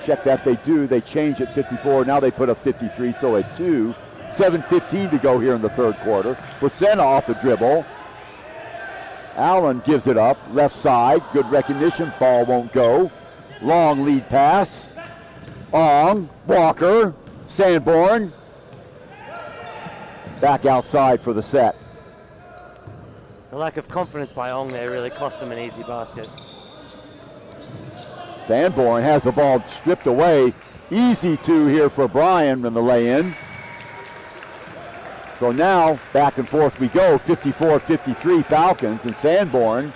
Speaker 1: Check that, they do. They change at 54. Now they put up 53, so at 2. 7:15 to go here in the third quarter. Bolsena off the dribble. Allen gives it up, left side. Good recognition, ball won't go. Long lead pass. Ong, Walker, Sanborn. Back outside for the set.
Speaker 2: The lack of confidence by Ong there really cost them an easy basket.
Speaker 1: Sanborn has the ball stripped away. Easy 2 here for Brian in the lay-in. So now, back and forth we go, 54-53 Falcons, and Sanborn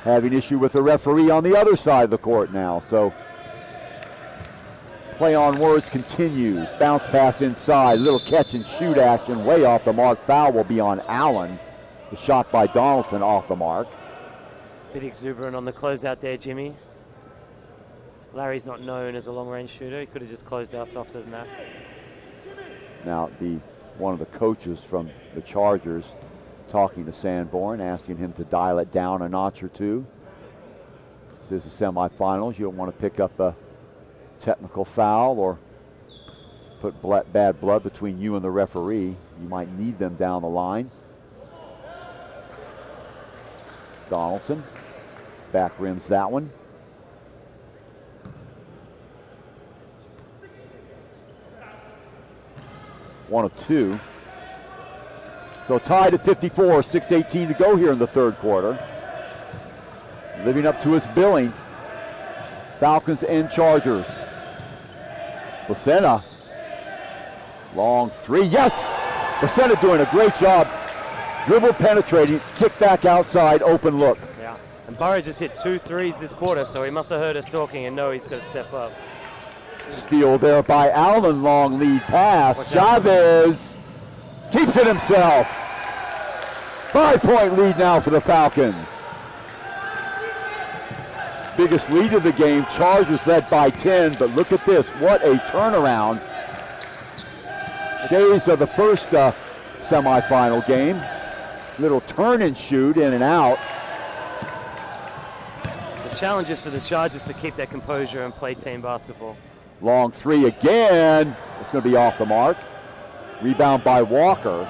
Speaker 1: having issue with the referee on the other side of the court now. So play on words continues. Bounce pass inside, little catch and shoot action way off the mark. Foul will be on Allen. The shot by Donaldson off the mark.
Speaker 2: Bit exuberant on the closeout there, Jimmy. Larry's not known as a long-range shooter. He could have just closed out softer than that.
Speaker 1: Now one of the coaches from the Chargers talking to Sanborn, asking him to dial it down a notch or two. This is the semifinals. You don't want to pick up a technical foul or put bad blood between you and the referee. You might need them down the line. Donaldson back rims that one. One of two. So tied at 54, 6:18 to go here in the third quarter. Living up to his billing. Falcons and Chargers. Lucena. Long three, yes! Lucena doing a great job. Dribble penetrating, kick back outside, open look.
Speaker 2: Yeah, and Burrow just hit 2 threes this quarter, so he must have heard us talking and know he's got to step up.
Speaker 1: Steal there by Allen, long lead pass. Chavez keeps it himself. 5-point lead now for the Falcons. Biggest lead of the game, Chargers led by 10, but look at this, what a turnaround. Shades of the first semifinal game. Little turn and shoot, in and out.
Speaker 2: The challenge is for the Chargers to keep their composure and play team basketball.
Speaker 1: Long three again. It's going to be off the mark. Rebound by Walker.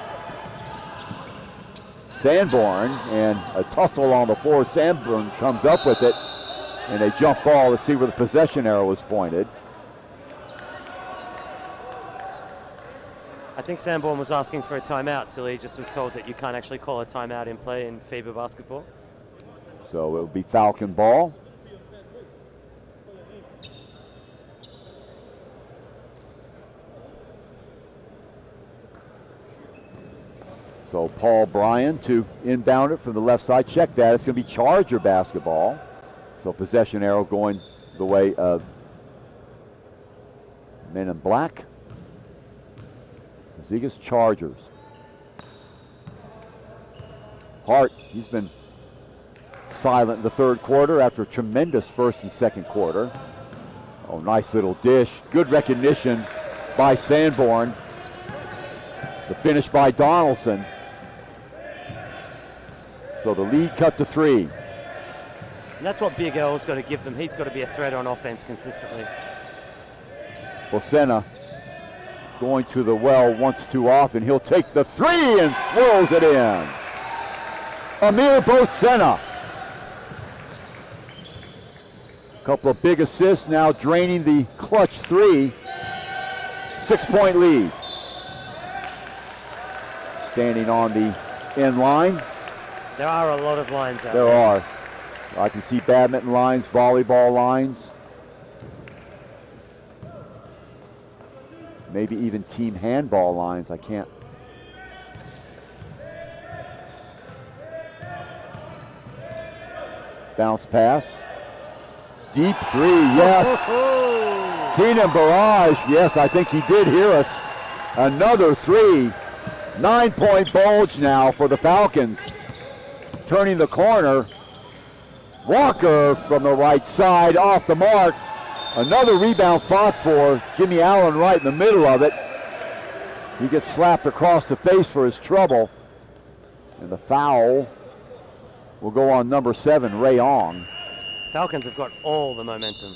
Speaker 1: Sanborn, and a tussle on the floor. Sanborn comes up with it, and a jump ball. Let's see where the possession arrow is pointed.
Speaker 2: I think Sanborn was asking for a timeout till he just was told that you can't actually call a timeout in play in FIBA basketball.
Speaker 1: So it will be Falcon ball. So Paul Bryan to inbound it from the left side. Check that. It's going to be Charger basketball. So possession arrow going the way of men in black. Zeague Chargers. Hart, he's been silent in the third quarter after a tremendous first and second quarter. Oh, nice little dish. Good recognition by Sanborn. The finish by Donaldson. So the lead cut to 3.
Speaker 2: And that's what Big L's got to give them. He's got to be a threat on offense consistently.
Speaker 1: Lucena going to the well once too often. He'll take the 3 and swirls it in. Amir Bosena. Couple of big assists, now draining the clutch 3. 6-point lead. Standing on the end line.
Speaker 2: There are a lot of lines out there.
Speaker 1: There are. I can see badminton lines, volleyball lines. Maybe even team handball lines. I can't. Bounce pass. Deep 3, yes. Keenan Barrage, yes, I think he did hear us. Another 3. 9-point bulge now for the Falcons. Turning the corner. Walker from the right side, off the mark. Another rebound fought for. Jimmy Allen right in the middle of it. He gets slapped across the face for his trouble. And the foul will go on number 7, Ray Ong.
Speaker 2: Falcons have got all the momentum.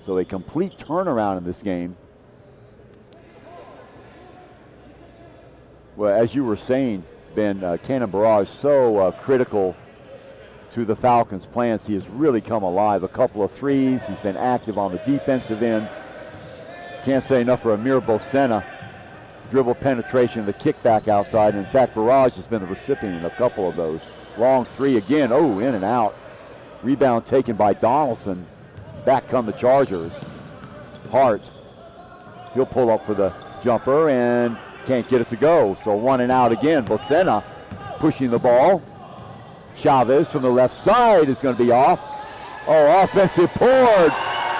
Speaker 1: So a complete turnaround in this game. Well, as you were saying, Ben, Cannon Barrage so critical to the Falcons' plans. He has really come alive. A couple of threes. He's been active on the defensive end. Can't say enough for Amir Bosena. Dribble penetration, the kickback outside. In fact, Barrage has been the recipient of a couple of those. Long 3 again. Oh, in and out. Rebound taken by Donaldson. Back come the Chargers. Hart. He'll pull up for the jumper, and Can't get it to go, so 1 and out again. Bocena pushing the ball. Chavez from the left side is going to be off. Oh, offensive board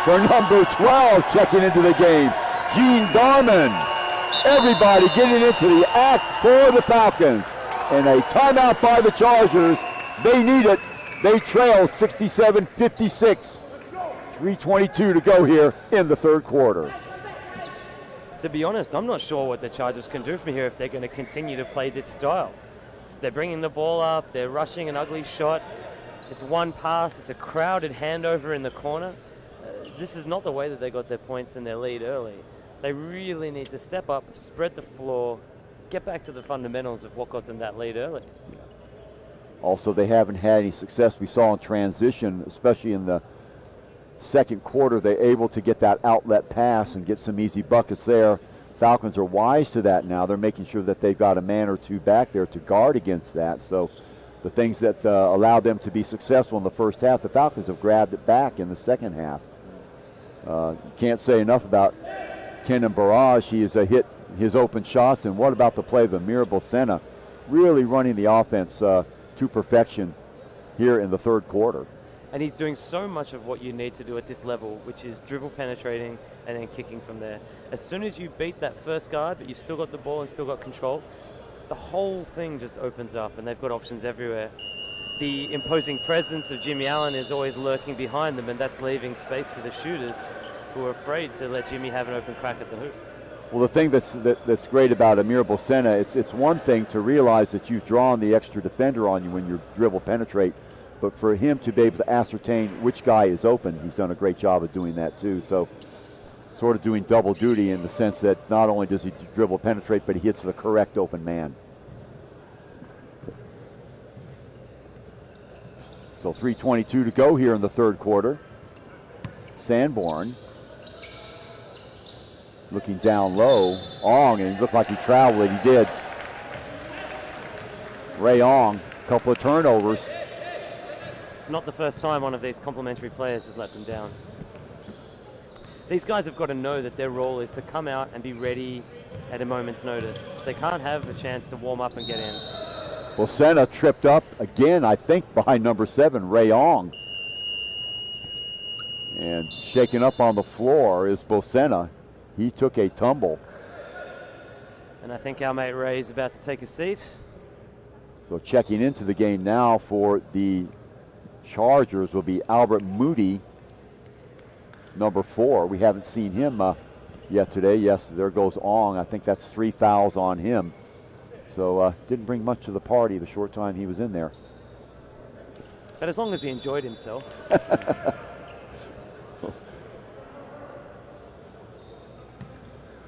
Speaker 1: for number 12 checking into the game. Gene Darman. Everybody getting into the act for the Falcons. And a timeout by the Chargers. They need it. They trail 67-56. 3:22 to go here in the third quarter.
Speaker 2: To be honest, I'm not sure what the Chargers can do from here if they're going to continue to play this style. They're bringing the ball up, they're rushing an ugly shot. It's one pass, it's a crowded handover in the corner. This is not the way that they got their points and their lead early. They really need to step up, spread the floor, get back to the fundamentals of what got them that lead early.
Speaker 1: Also, they haven't had any success we saw in transition, especially in the second quarter. They're able to get that outlet pass and get some easy buckets there. Falcons are wise to that now. They're making sure that they've got a man or two back there to guard against that. So the things that allowed them to be successful in the first half, the Falcons have grabbed it back in the second half. You can't say enough about Kenan Barrage. He has hit his open shots. And what about the play of Amir Bocena, really running the offense to perfection here in the third quarter.
Speaker 2: And he's doing so much of what you need to do at this level, which is dribble penetrating and then kicking from there. As soon as you beat that first guard, but you've still got the ball and still got control, the whole thing just opens up and they've got options everywhere. The imposing presence of Jimmy Allen is always lurking behind them, and that's leaving space for the shooters who are afraid to let Jimmy have an open crack at the hoop.
Speaker 1: Well, the thing that's great about Amir Bocena, it's one thing to realize that you've drawn the extra defender on you when you dribble penetrate, but for him to be able to ascertain which guy is open, he's done a great job of doing that too. So sort of doing double duty in the sense that not only does he dribble penetrate, but he hits the correct open man. So 3:22 to go here in the third quarter. Sanborn looking down low. Ong, and he looked like he traveled it. He did. Ray Ong, a couple of turnovers.
Speaker 2: It's not the first time one of these complementary players has let them down. These guys have got to know that their role is to come out and be ready at a moment's notice. They can't have a chance to warm up and get in.
Speaker 1: Bocena tripped up again, I think, behind number 7, Ray Ong. And shaken up on the floor is Bocena. He took a tumble.
Speaker 2: And I think our mate Ray is about to take a seat.
Speaker 1: So checking into the game now for the Chargers will be Albert Moody, number 4. We haven't seen him yet today. Yes, there goes Ong. I think that's 3 fouls on him. So didn't bring much to the party the short time he was in there.
Speaker 2: But as long as he enjoyed himself.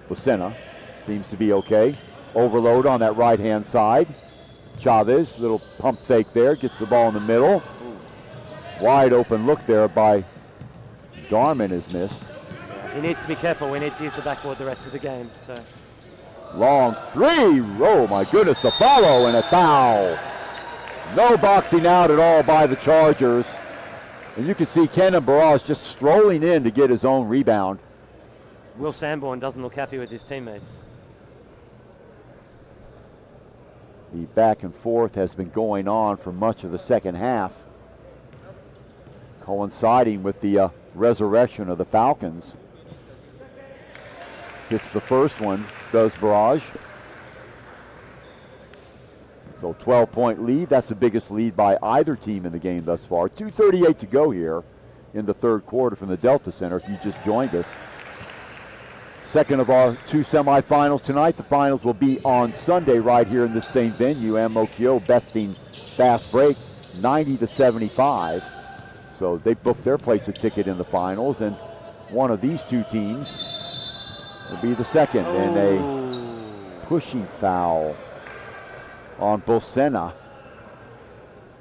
Speaker 1: Bocena seems to be okay. Overload on that right-hand side. Chavez, little pump fake there, gets the ball in the middle. Wide open look there by Darman is missed.
Speaker 2: He needs to be careful. We need to use the backboard the rest of the game. So
Speaker 1: long 3. Oh my goodness, a follow and a foul. No boxing out at all by the Chargers. And you can see Kenan Barrage just strolling in to get his own rebound.
Speaker 2: Will Sanborn doesn't look happy with his teammates.
Speaker 1: The back and forth has been going on for much of the second half, coinciding with the resurrection of the Falcons. Hits the first one, does Barrage. So 12-point lead. That's the biggest lead by either team in the game thus far. 2:38 to go here in the third quarter from the Delta Center, if you just joined us. Second of our 2 semifinals tonight. The finals will be on Sunday right here in this same venue. MOKO besting Fast Break 90-75. So they booked their place a ticket in the finals, and one of these 2 teams will be the second. And a pushing foul on Bocena.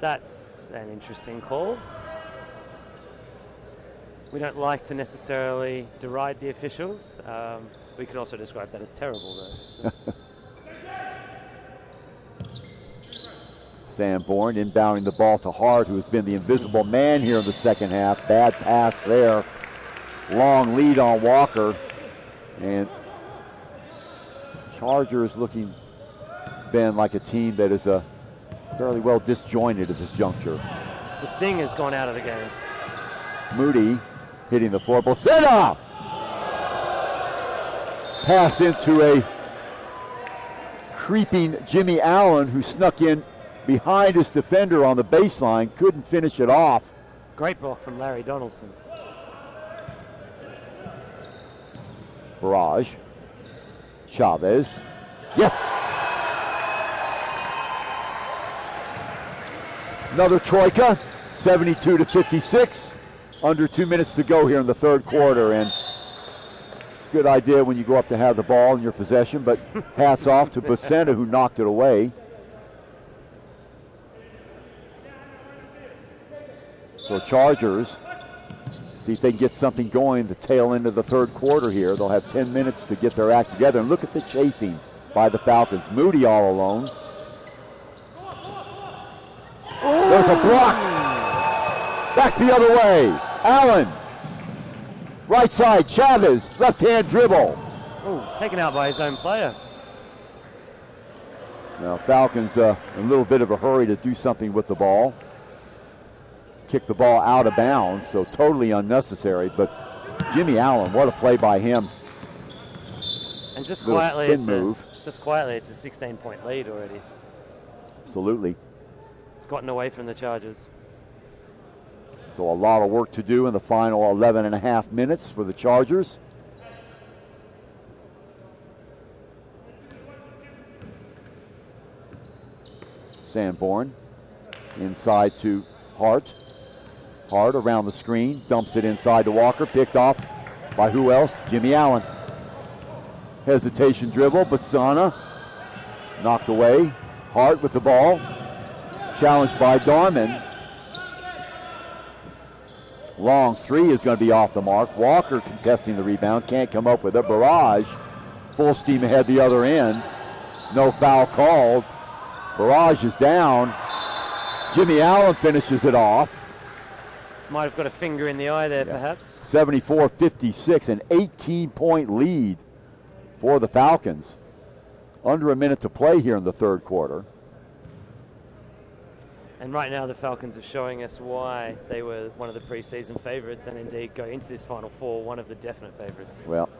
Speaker 2: That's an interesting call. We don't like to necessarily deride the officials. We could also describe that as terrible, though. So.
Speaker 1: Sanborn inbounding the ball to Hart, who has been the invisible man here in the second half. Bad pass there. Long lead on Walker. And Chargers looking, Ben, like a team that is fairly well disjointed at this juncture.
Speaker 2: The sting has gone out of the game.
Speaker 1: Moody hitting the floor. Bocena! Pass into a creeping Jimmy Allen, who snuck in behind his defender on the baseline, couldn't finish it off.
Speaker 2: Great block from Larry Donaldson.
Speaker 1: Barrage. Chavez. Yes! Another troika, 72-56. Under 2 minutes to go here in the third quarter, and it's a good idea when you go up to have the ball in your possession, but hats off to Bocena, who knocked it away. So Chargers, see if they can get something going the tail end of the third quarter here. They'll have 10 minutes to get their act together. And look at the chasing by the Falcons. Moody all alone. There's a block. Back the other way. Allen. Right side, Chavez. Left-hand dribble.
Speaker 2: Oh, taken out by his own player.
Speaker 1: Now Falcons in a little bit of a hurry to do something with the ball. Kick the ball out of bounds, so totally unnecessary. But Jimmy Allen, what a play by him.
Speaker 2: And just quietly, it's a 16-point lead already.
Speaker 1: Absolutely.
Speaker 2: It's gotten away from the Chargers.
Speaker 1: So a lot of work to do in the final 11 and a half minutes for the Chargers. Sanborn inside to Hart. Hart around the screen, dumps it inside to Walker, picked off by who else? Jimmy Allen. Hesitation dribble, Bocena knocked away. Hart with the ball, challenged by Darman. Long three is going to be off the mark. Walker contesting the rebound, can't come up with it. Barrage, full steam ahead the other end. No foul called. Barrage is down. Jimmy Allen finishes it off.
Speaker 2: Might have got a finger in the eye there, perhaps.
Speaker 1: 74-56, an 18-point lead for the Falcons. Under a minute to play here in the third quarter.
Speaker 2: And right now the Falcons are showing us why they were one of the preseason favorites, and indeed go into this Final Four, one of the definite favorites.
Speaker 1: Well,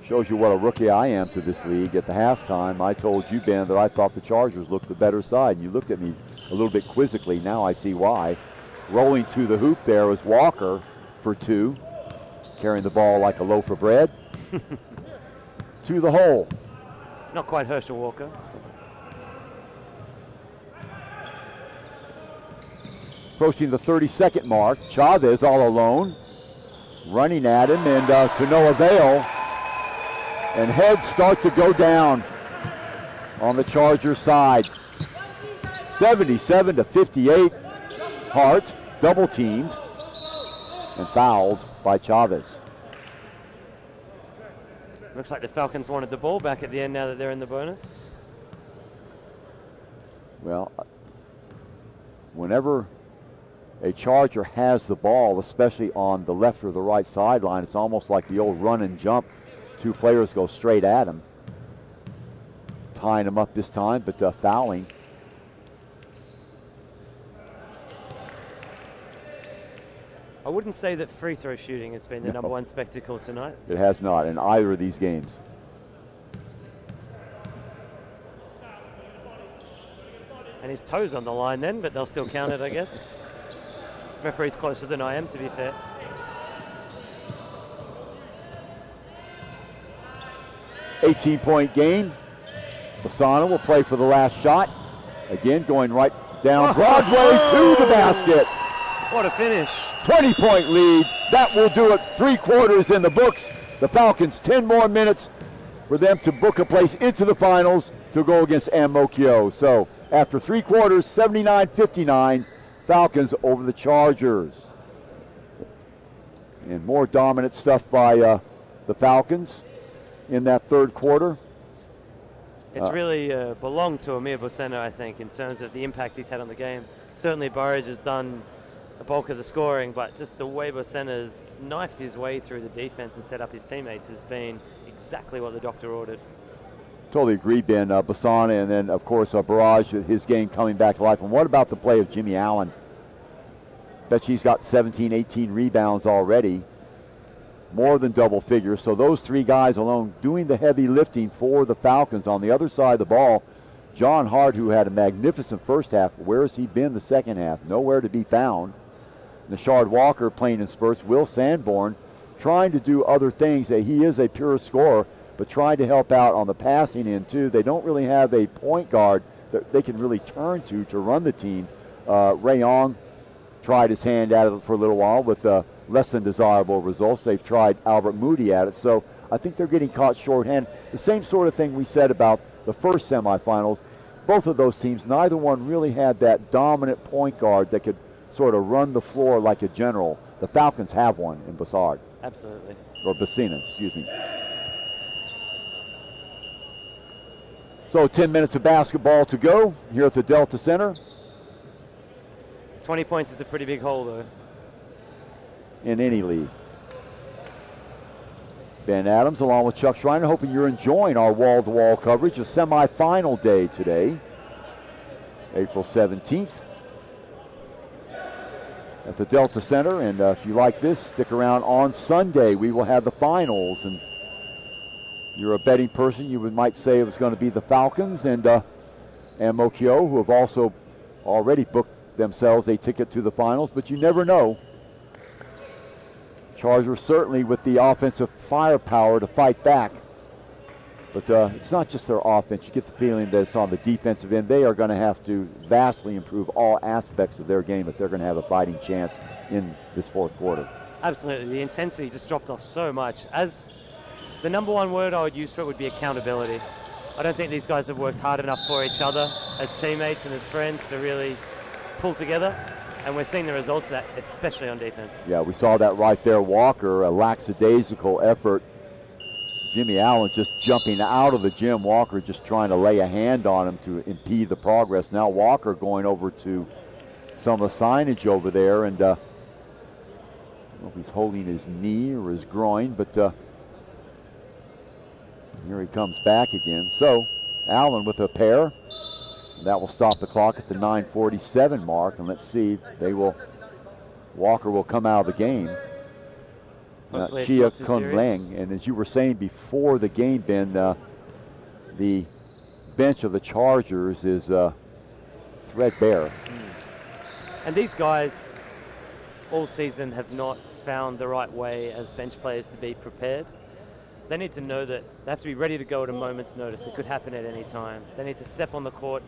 Speaker 1: shows you what a rookie I am to this league. At the halftime, I told you, Ben, that I thought the Chargers looked the better side. You looked at me a little bit quizzically. Now I see why. Rolling to the hoop there was Walker for two, carrying the ball like a loaf of bread. To the hole.
Speaker 2: Not quite Herschel Walker.
Speaker 1: Approaching the 30-second mark. Chavez all alone, running at him, and to no avail. And heads start to go down on the Chargers side. 77-58. Hart double teamed and fouled by Chavez.
Speaker 2: Looks like the Falcons wanted the ball back at the end now that they're in the bonus.
Speaker 1: Well, whenever a Charger has the ball, especially on the left or the right sideline, it's almost like the old run and jump. Two players go straight at him. Tying him up this time, but fouling.
Speaker 2: I wouldn't say that free throw shooting has been the number one spectacle tonight.
Speaker 1: It has not in either of these games.
Speaker 2: And his toes on the line then, but they'll still count it, I guess. Referee's closer than I am, to be fair.
Speaker 1: $18-point game. Bocena will play for the last shot. Again, going right down Broadway to the basket.
Speaker 2: What a finish.
Speaker 1: 20-point lead. That will do it. 3 quarters in the books. The Falcons 10 more minutes for them to book a place into the finals to go against Amokyo. So after 3 quarters, 79-59, Falcons over the Chargers. And more dominant stuff by the Falcons in that third quarter.
Speaker 2: It's really belonged to Amir Bocena, I think, in terms of the impact he's had on the game. Certainly Burridge has done the bulk of the scoring, but just the way Bocena's knifed his way through the defense and set up his teammates has been exactly what the doctor ordered.
Speaker 1: Totally agree, Ben. Basana, and then, of course, Barrage, his game coming back to life. And what about the play of Jimmy Allen? Bet he's got 17, 18 rebounds already. More than double figures. So those three guys alone doing the heavy lifting for the Falcons. On the other side of the ball, John Hart, who had a magnificent first half. Where has he been the second half? Nowhere to be found. Nashard Walker playing in spurts. Will Sanborn trying to do other things. He is a pure scorer, but trying to help out on the passing end too. They don't really have a point guard that they can really turn to run the team. Ray Ong tried his hand at it for a little while with less than desirable results. They've tried Albert Moody at it, so I think they're getting caught shorthand. The same sort of thing we said about the first semifinals. Both of those teams, neither one really had that dominant point guard that could sort of run the floor like a general. The Falcons have one in Bassard.
Speaker 2: Absolutely.
Speaker 1: Or Bassina, excuse me. So 10 minutes of basketball to go here at the Delta Center.
Speaker 2: 20 points is a pretty big hole, though.
Speaker 1: In any league. Ben Adams along with Chuck Schreiner, hoping you're enjoying our wall-to-wall coverage. A semifinal day today, April 17th at the Delta Center. And if you like this, stick around on Sunday. We will have the finals. And you're a betting person, you might say it was going to be the Falcons and Mokyo, who have also already booked themselves a ticket to the finals, but you never know. Chargers certainly with the offensive firepower to fight back. But it's not just their offense. You get the feeling that it's on the defensive end. They are going to have to vastly improve all aspects of their game if they're going to have a fighting chance in this fourth quarter.
Speaker 2: Absolutely. The intensity just dropped off so much. As the number one word I would use for it would be accountability. I don't think these guys have worked hard enough for each other as teammates and as friends to really pull together. And we're seeing the results of that, especially on defense. Yeah,
Speaker 1: we saw that right there. Walker, a lackadaisical effort. Jimmy Allen just jumping out of the gym. Walker just trying to lay a hand on him to impede the progress. Now Walker going over to some of the signage over there. And I don't know if he's holding his knee or his groin, but here he comes back again. So Allen with a pair. That will stop the clock at the 9:47 mark, and let's see, Walker will come out of the game. Chia Kun-Leng, and as you were saying before the game, Ben, the bench of the Chargers is threadbare.
Speaker 2: And these guys all season have not found the right way as bench players to be prepared. They need to know that they have to be ready to go at a moment's notice. It could happen at any time. They need to step on the court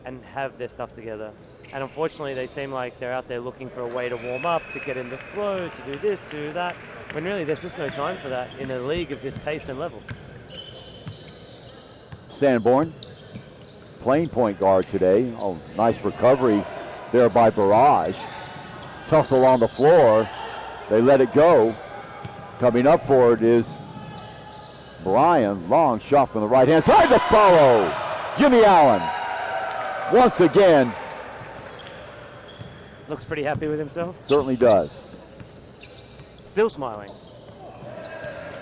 Speaker 2: and have their stuff together. And unfortunately, they seem like they're out there looking for a way to warm up, to get in the flow, to do this, to do that, when really there's just no time for that in a league of this pace and level.
Speaker 1: Sanborn playing point guard today. Oh, nice recovery there by Barrage. Tussle on the floor. They let it go. Coming up for it is Brian. Long shot from the right-hand side. The follow. Jimmy Allen. Once again.
Speaker 2: Looks pretty happy with himself.
Speaker 1: Certainly does.
Speaker 2: Still smiling.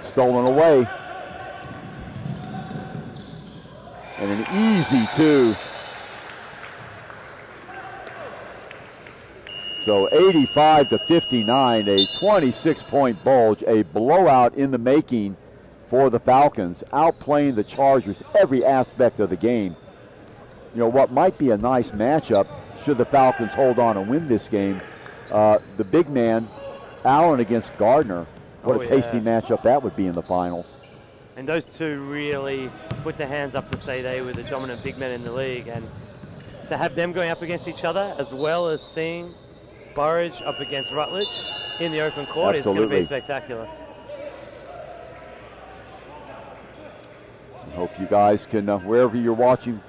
Speaker 1: Stolen away. And an easy two. So 85-59, a 26-point bulge, a blowout in the making for the Falcons, outplaying the Chargers every aspect of the game. You know, what might be a nice matchup, should the Falcons hold on and win this game, the big man, Allen against Gardner. What a tasty matchup that would be in the finals.
Speaker 2: And those two really put their hands up to say they were the dominant big men in the league. And to have them going up against each other, as well as seeing Burridge up against Rutledge in the open court, is going to be spectacular.
Speaker 1: I hope you guys can, wherever you're watching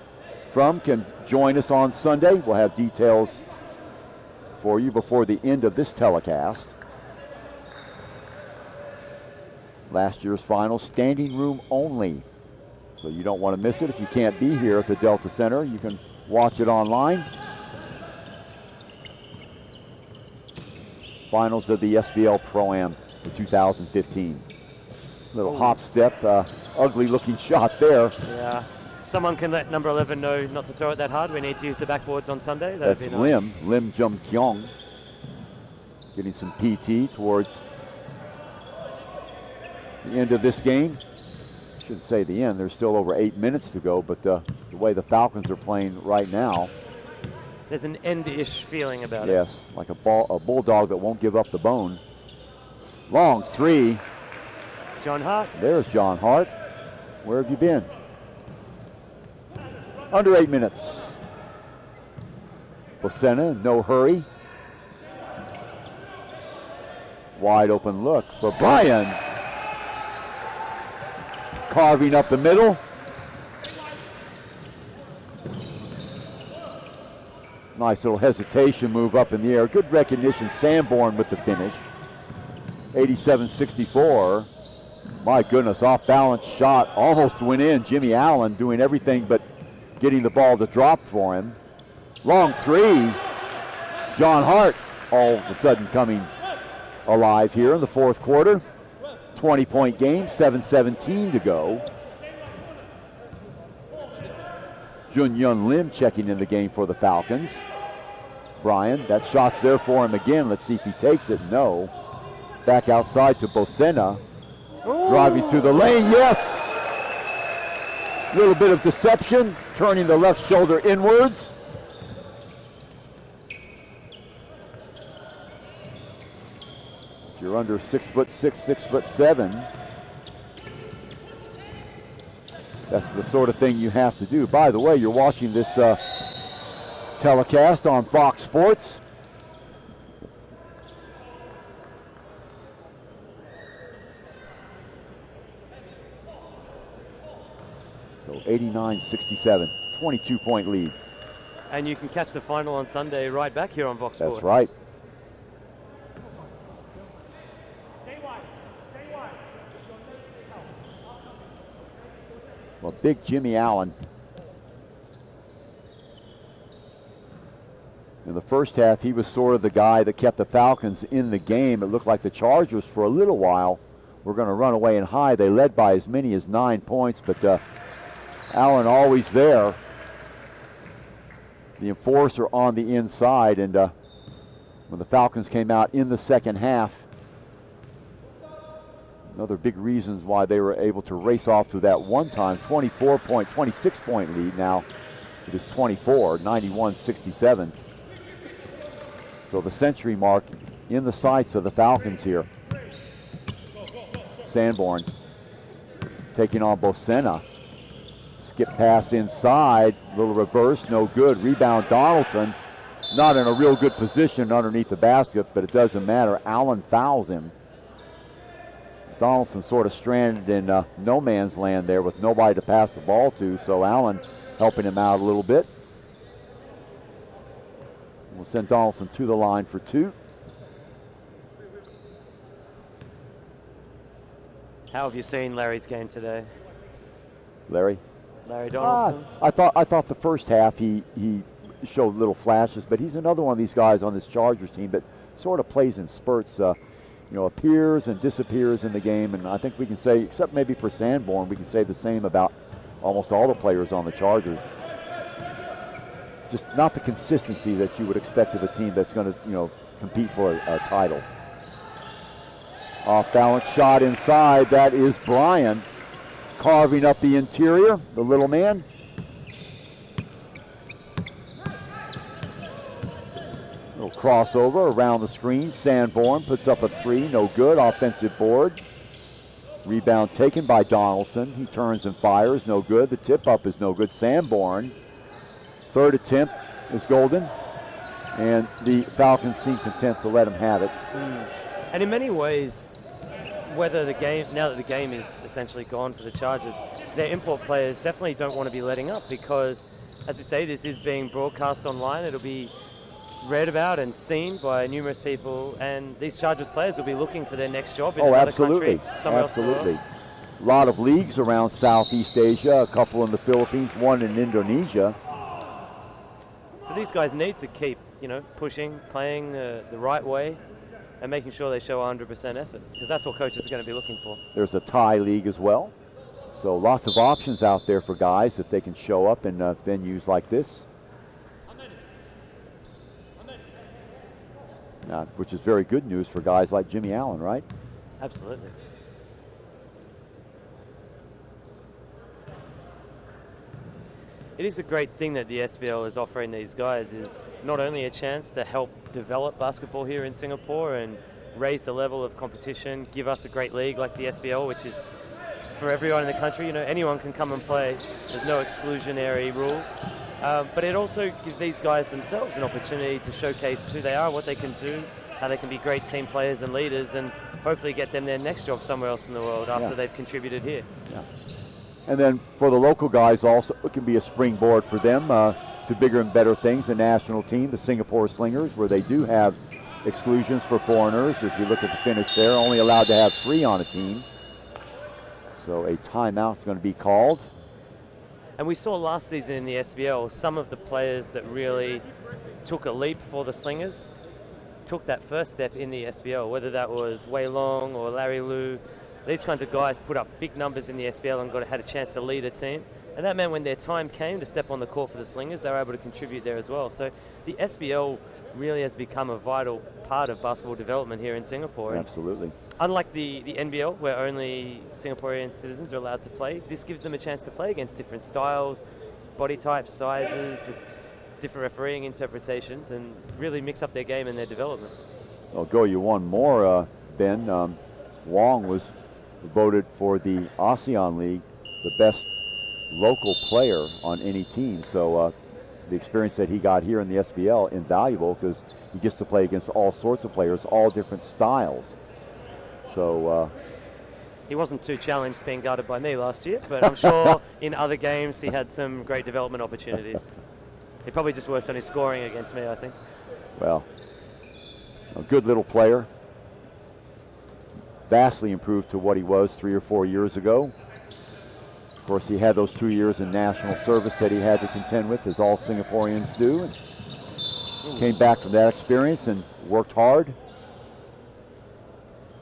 Speaker 1: from, can join us on Sunday. We'll have details for you before the end of this telecast. Last year's final, standing room only. So you don't want to miss it. If you can't be here at the Delta Center, you can watch it online. Finals of the SBL Pro-Am for 2015. Little hop step, ugly looking shot there.
Speaker 2: Yeah. If someone can let number 11 know not to throw it that hard, we need to use the backboards on Sunday. That'd
Speaker 1: That's
Speaker 2: be nice.
Speaker 1: Lim Jung Kyung. Getting some PT towards the end of this game. Shouldn't say the end, there's still over 8 minutes to go, but the way the Falcons are playing right now.
Speaker 2: There's an end-ish feeling about it.
Speaker 1: Yes, like a bulldog that won't give up the bone. Long three.
Speaker 2: John Hart.
Speaker 1: There's John Hart. Where have you been? Under 8 minutes. Bocena, no hurry. Wide open look for Brian. Carving up the middle. Nice little hesitation move up in the air. Good recognition. Sanborn with the finish. 87-64. My goodness, off balance shot. Almost went in. Jimmy Allen doing everything but getting the ball to drop for him. Long three. John Hart all of a sudden coming alive here in the fourth quarter. 20-point game, 7:17 to go. Jun Yun Lim checking in the game for the Falcons. Brian, that shot's there for him again. Let's see if he takes it. No. Back outside to Bocena. Driving through the lane, yes! Little bit of deception, turning the left shoulder inwards. If you're under 6'6", 6'7", that's the sort of thing you have to do. By the way, you're watching this telecast on Fox Sports. So 89-67, 22-point lead.
Speaker 2: And you can catch the final on Sunday right back here on Fox Sports.
Speaker 1: That's right. Well, big Jimmy Allen. In the first half, he was sort of the guy that kept the Falcons in the game. It looked like the Chargers for a little while were going to run away and hide. They led by as many as 9 points, but Allen always there. The enforcer on the inside, and when the Falcons came out in the second half, another big reasons why they were able to race off to that one-time 26-point lead. Now it is 24, 91-67. So the century mark in the sights of the Falcons here. Sanborn taking on Bocena. Skip pass inside, little reverse, no good. Rebound Donaldson, not in a real good position underneath the basket, but it doesn't matter. Allen fouls him. Donaldson sort of stranded in no man's land there with nobody to pass the ball to, so Allen helping him out a little bit. We'll send Donaldson to the line for two.
Speaker 2: How have you seen Larry's game today?
Speaker 1: Larry
Speaker 2: Donaldson?
Speaker 1: I thought the first half he showed little flashes, but he's another one of these guys on this Chargers team that sort of plays in spurts. Appears and disappears in the game, and I think we can say, except maybe for Sanborn, we can say the same about almost all the players on the Chargers. Just not the consistency that you would expect of a team that's going to, compete for a title. Off balance shot inside, that is Brian carving up the interior, the little man. Little crossover around the screen. Sanborn puts up a three, no good. Offensive board. Rebound taken by Donaldson. He turns and fires, no good. The tip up is no good. Sanborn. Third attempt is golden. And the Falcons seem content to let him have it.
Speaker 2: And in many ways, now that the game is essentially gone for the Chargers, their import players definitely don't want to be letting up because, as you say, this is being broadcast online. It'll be read about and seen by numerous people, and these Chargers players will be looking for their next job in another country, somewhere else in the world.
Speaker 1: A lot of leagues around Southeast Asia, a couple in the Philippines, one in Indonesia.
Speaker 2: So these guys need to keep, pushing, playing the right way, and making sure they show 100% effort, because that's what coaches are going to be looking for.
Speaker 1: There's a tie league as well. So lots of options out there for guys if they can show up in venues like this. Which is very good news for guys like Jimmy Allen, right?
Speaker 2: Absolutely. It is a great thing that the SBL is offering these guys, is not only a chance to help develop basketball here in Singapore and raise the level of competition, give us a great league like the SBL, which is for everyone in the country. You know, anyone can come and play. There's no exclusionary rules. But it also gives these guys themselves an opportunity to showcase who they are, what they can do, how they can be great team players and leaders, and hopefully get them their next job somewhere else in the world after they've contributed here.
Speaker 1: Yeah. And then for the local guys also, it can be a springboard for them to bigger and better things. The national team, the Singapore Slingers, where they do have exclusions for foreigners. As we look at the finish there, only allowed to have 3 on a team. So a timeout is going to be called.
Speaker 2: And we saw last season in the SBL, some of the players that really took a leap for the Slingers took that first step in the SBL, whether that was Wei Long or Larry Liu. These kinds of guys put up big numbers in the SBL and had a chance to lead a team. And that meant when their time came to step on the court for the Slingers, they were able to contribute there as well. So the SBL really has become a vital part of basketball development here in Singapore.
Speaker 1: Absolutely.
Speaker 2: Unlike the NBL, where only Singaporean citizens are allowed to play, this gives them a chance to play against different styles, body types, sizes, with different refereeing interpretations, and really mix up their game and their development.
Speaker 1: I'll go you one more, Ben. Wong was voted for the ASEAN League the best local player on any team. So the experience that he got here in the SBL, invaluable, because he gets to play against all sorts of players, all different styles. So
Speaker 2: he wasn't too challenged being guarded by me last year, but I'm sure in other games he had some great development opportunities. He probably just worked on his scoring against me, I think.
Speaker 1: Well, a good little player. Vastly improved to what he was 3 or 4 years ago. Of course, he had those 2 years in national service that he had to contend with, as all Singaporeans do. And came back from that experience and worked hard.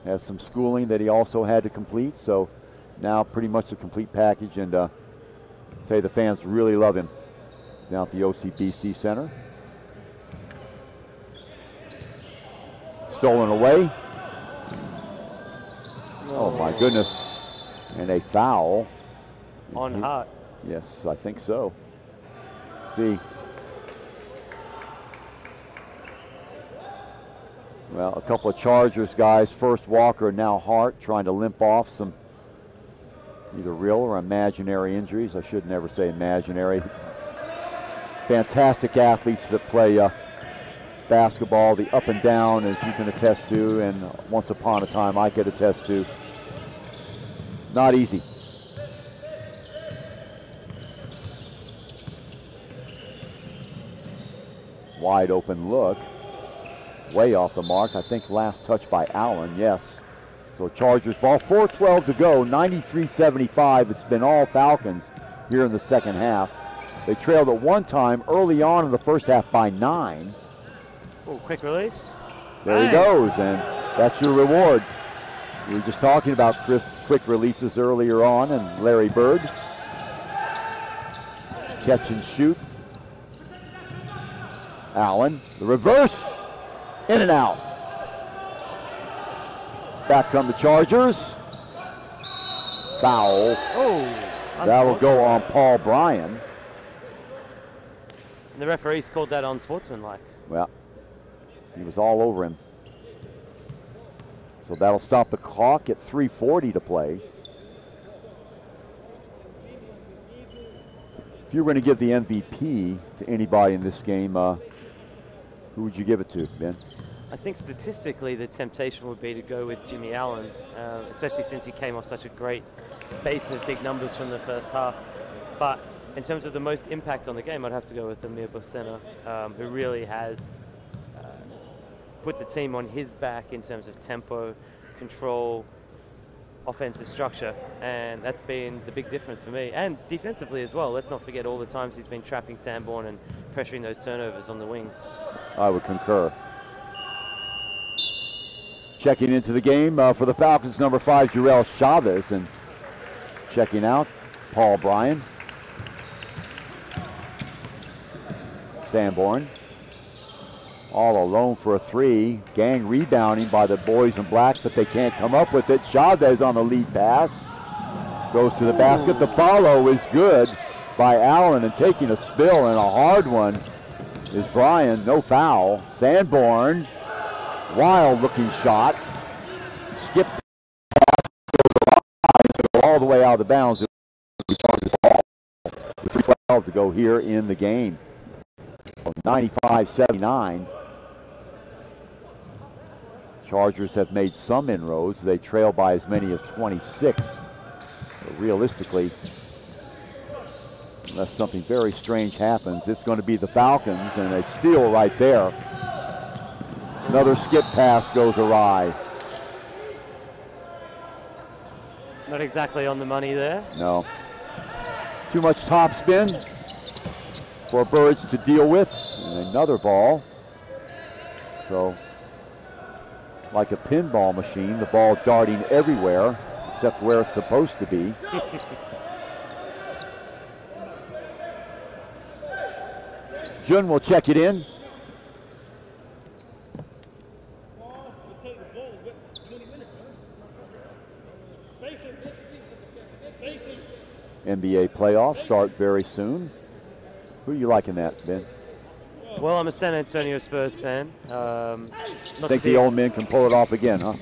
Speaker 1: Has some schooling that he also had to complete, so now pretty much a complete package. And tell you, the fans really love him down at the OCBC Center. Stolen away. Oh my goodness. And a foul.
Speaker 2: On Hart.
Speaker 1: Yes, I think so. See. Well, a couple of Chargers guys, first Walker, now Hart, trying to limp off some either real or imaginary injuries. I should never say imaginary. Fantastic athletes that play basketball, the up and down, as you can attest to, and once upon a time I could attest to. Not easy. Wide open look. Way off the mark. I think last touch by Allen, yes. So Chargers ball, 4:12 to go, 93-75. It's been all Falcons here in the second half. They trailed at one time early on in the first half by 9.
Speaker 2: Oh, quick release.
Speaker 1: There he goes, and that's your reward. We were just talking about quick releases earlier on, and Larry Bird. Catch and shoot. Allen, the reverse, in and out. Back come the Chargers. Foul.
Speaker 2: Oh,
Speaker 1: that will go on Paul Bryan.
Speaker 2: And the referees called that unsportsmanlike.
Speaker 1: Well, he was all over him. So that'll stop the clock at 3:40 to play. If you were going to give the MVP to anybody in this game, who would you give it to, Ben?
Speaker 2: I think statistically the temptation would be to go with Jimmy Allen, especially since he came off such a great base of big numbers from the first half. But in terms of the most impact on the game, I'd have to go with Amir Bosena, who really has put the team on his back in terms of tempo, control, offensive structure, and that's been the big difference for me. And defensively as well. Let's not forget all the times he's been trapping Sanborn and pressuring those turnovers on the wings.
Speaker 1: I would concur. Checking into the game for the Falcons, number 5, Zeague Chargers, and checking out, Paul Bryan. Sanborn all alone for a 3. Gang rebounding by the boys in black, but they can't come up with it. Chavez on the lead pass. Goes to the basket. The follow is good by Allen, and taking a spill and a hard one is Bryan. No foul. Sanborn, wild looking shot. Skip pass goes all the way out of bounds. 3:12 to go here in the game. 95-79. Chargers have made some inroads. They trail by as many as 26. But realistically, unless something very strange happens, it's going to be the Falcons, and a steal right there. Another skip pass goes awry.
Speaker 2: Not exactly on the money there.
Speaker 1: No. Too much top spin for Burge to deal with, and another ball. So, like a pinball machine, the ball darting everywhere except where it's supposed to be. Jun will check it in. NBA playoffs start very soon. Who are you liking that, Ben?
Speaker 2: Well, I'm a San Antonio Spurs fan.
Speaker 1: Think the old men can pull it off again, huh?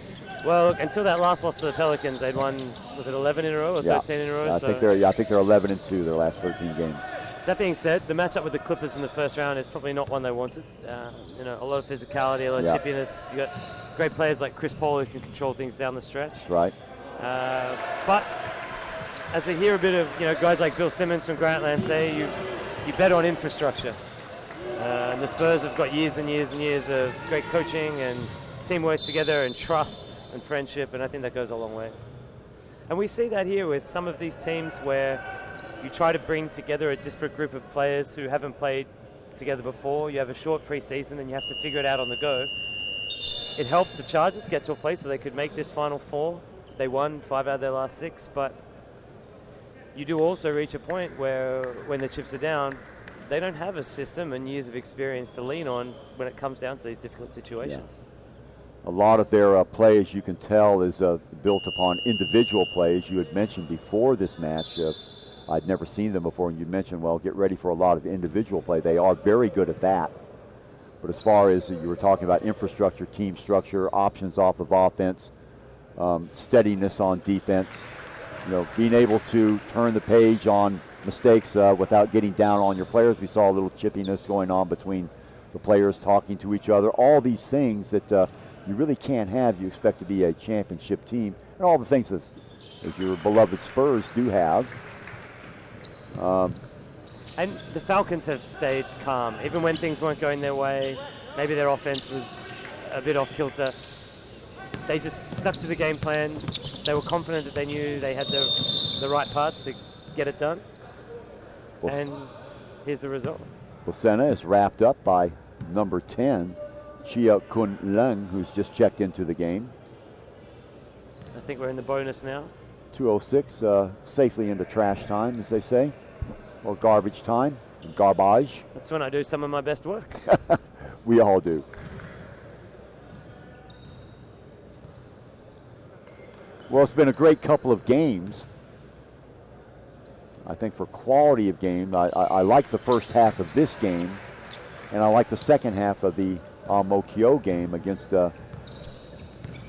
Speaker 2: Well, look, until that last loss to the Pelicans, they'd won, was it 11 in a row or 13 in a row?
Speaker 1: Yeah, I think they're 11-2 their last 13 games.
Speaker 2: That being said, the matchup with the Clippers in the first round is probably not one they wanted. You know, a lot of physicality, a lot of chippiness. You got great players like Chris Paul who can control things down the stretch.
Speaker 1: That's right.
Speaker 2: But as I hear a bit of guys like Bill Simmons from Grantland say, you bet on infrastructure. And the Spurs have got years and years and years of great coaching and teamwork together and trust and friendship, and I think that goes a long way. And we see that here with some of these teams where you try to bring together a disparate group of players who haven't played together before. You have a short preseason and you have to figure it out on the go. It helped the Chargers get to a place where they could make this Final Four. They won 5 out of their last 6, but you do also reach a point where when the chips are down, they don't have a system and years of experience to lean on when it comes down to these difficult situations.
Speaker 1: Yeah. A lot of their play, as you can tell, is built upon individual plays. You had mentioned before this match, I'd never seen them before, and you mentioned, well, get ready for a lot of individual play. They are very good at that. But as far as you were talking about infrastructure, team structure, options off of offense, steadiness on defense, being able to turn the page on mistakes without getting down on your players. We saw a little chippiness going on between the players talking to each other. All these things that you really can't have. You expect to be a championship team, and all the things that your beloved Spurs do have.
Speaker 2: And the Falcons have stayed calm, even when things weren't going their way. Maybe their offense was a bit off kilter. They just stuck to the game plan. They were confident that they knew they had the right parts to get it done. And here's the result. Bolsena
Speaker 1: is wrapped up by number 10, Chia Kun Lung, who's just checked into the game.
Speaker 2: I think we're in the bonus now.
Speaker 1: 2:06, safely into trash time, as they say, or garbage time, garbage.
Speaker 2: That's when I do some of my best work.
Speaker 1: We all do. Well, it's been a great couple of games. I think for quality of game, I like the first half of this game, and I like the second half of the Mokyo game against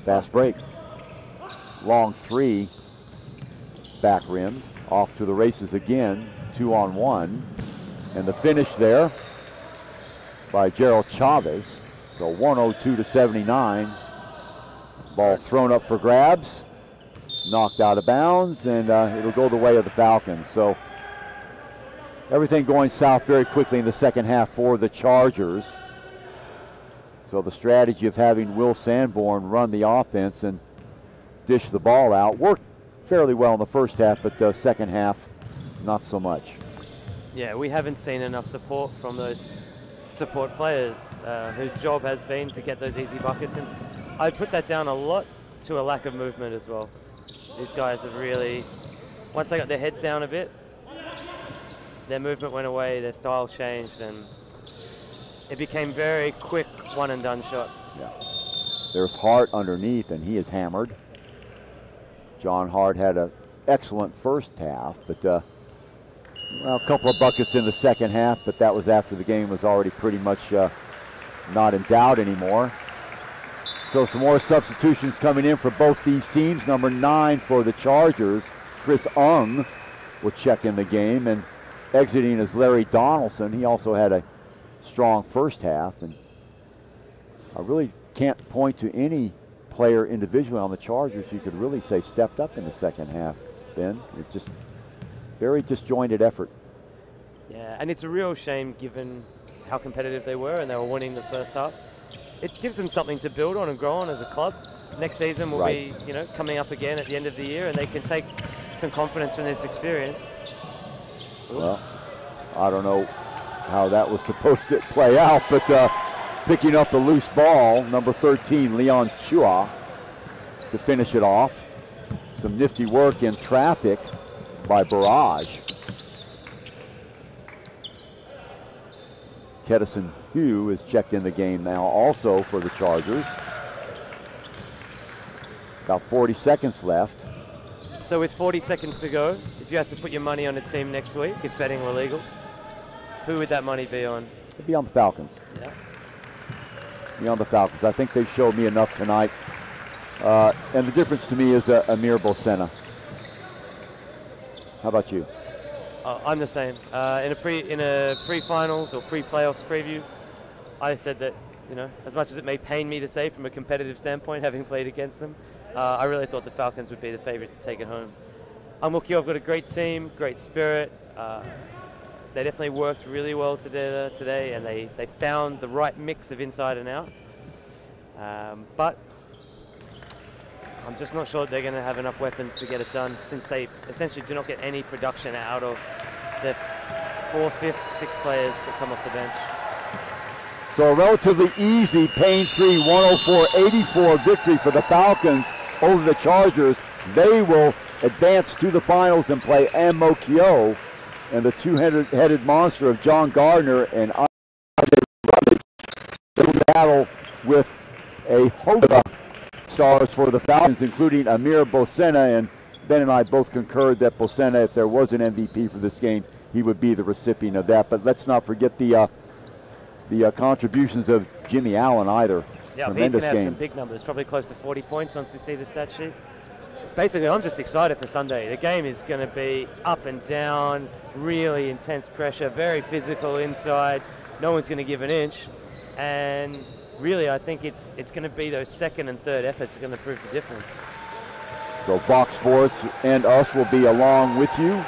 Speaker 1: Fast Break. Long 3, back rimmed, off to the races again, 2-on-1, and the finish there by Zeague Chargers. So 102-79. Ball thrown up for grabs, knocked out of bounds, and it'll go the way of the Falcons. So everything going south very quickly in the second half for the Chargers. So the strategy of having Will Sanborn run the offense and dish the ball out worked fairly well in the first half, but the second half, not so much.
Speaker 2: Yeah, we haven't seen enough support from those support players whose job has been to get those easy buckets. And I'd put that down a lot to a lack of movement as well. These guys have really, once they got their heads down a bit, their movement went away, their style changed, and it became very quick one-and-done shots.
Speaker 1: Yeah. There's Hart underneath, and he is hammered. John Hart had an excellent first half, but well, a couple of buckets in the second half, but that was after the game was already pretty much not in doubt anymore. So some more substitutions coming in for both these teams. Number 9 for the Chargers, Chris Ung, will check in the game, and exiting is Larry Donaldson. He also had a strong first half, and I really can't point to any player individually on the Chargers you could really say stepped up in the second half, Ben. It's just very disjointed effort.
Speaker 2: Yeah, and it's a real shame given how competitive they were and they were winning the first half. It gives them something to build on and grow on as a club. Next season will be, you know, coming up again at the end of the year, and they can take some confidence from this experience.
Speaker 1: Well, I don't know how that was supposed to play out, but picking up a loose ball, number 13, Leon Chua, to finish it off. Some nifty work in traffic by Barrage. Kedison Hugh is checked in the game now also for the Chargers. About 40 seconds left.
Speaker 2: So with 40 seconds to go, if you had to put your money on a team next week, if betting were legal, who would that money be on?
Speaker 1: It'd be on the Falcons.
Speaker 2: Yeah.
Speaker 1: Be on the Falcons. I think they showed me enough tonight. And the difference to me is Amir Bosena. How about you?
Speaker 2: I'm the same. In a pre-finals or pre-playoffs preview, I said that, you know, as much as it may pain me to say from a competitive standpoint, having played against them, I really thought the Falcons would be the favourites to take it home. I'm lucky I've got a great team, great spirit. They definitely worked really well together today, and they found the right mix of inside and out. But I'm just not sure they're going to have enough weapons to get it done, since they essentially do not get any production out of the 4th, 5th, 6th players that come off the bench.
Speaker 1: So a relatively easy, pain-free 104-84 victory for the Falcons over the Chargers. They will advance to the finals and play Amokyo and the two-headed monster of John Gardner and IJ Rutledge. They will battle with a host of stars for the Falcons, including Amir Bosena, and Ben and I both concurred that Bosena, if there was an MVP for this game, he would be the recipient of that. But let's not forget the contributions of Jimmy Allen either.
Speaker 2: Yeah,
Speaker 1: Tremendous
Speaker 2: he's going to have
Speaker 1: game.
Speaker 2: some big numbers, probably close to 40 points once we see the stat sheet. Basically, I'm just excited for Sunday. The game is going to be up and down, really intense pressure, very physical inside. No one's going to give an inch. And really, I think it's going to be those second and third efforts that are going to prove the difference.
Speaker 1: So Fox Sports and us will be along with you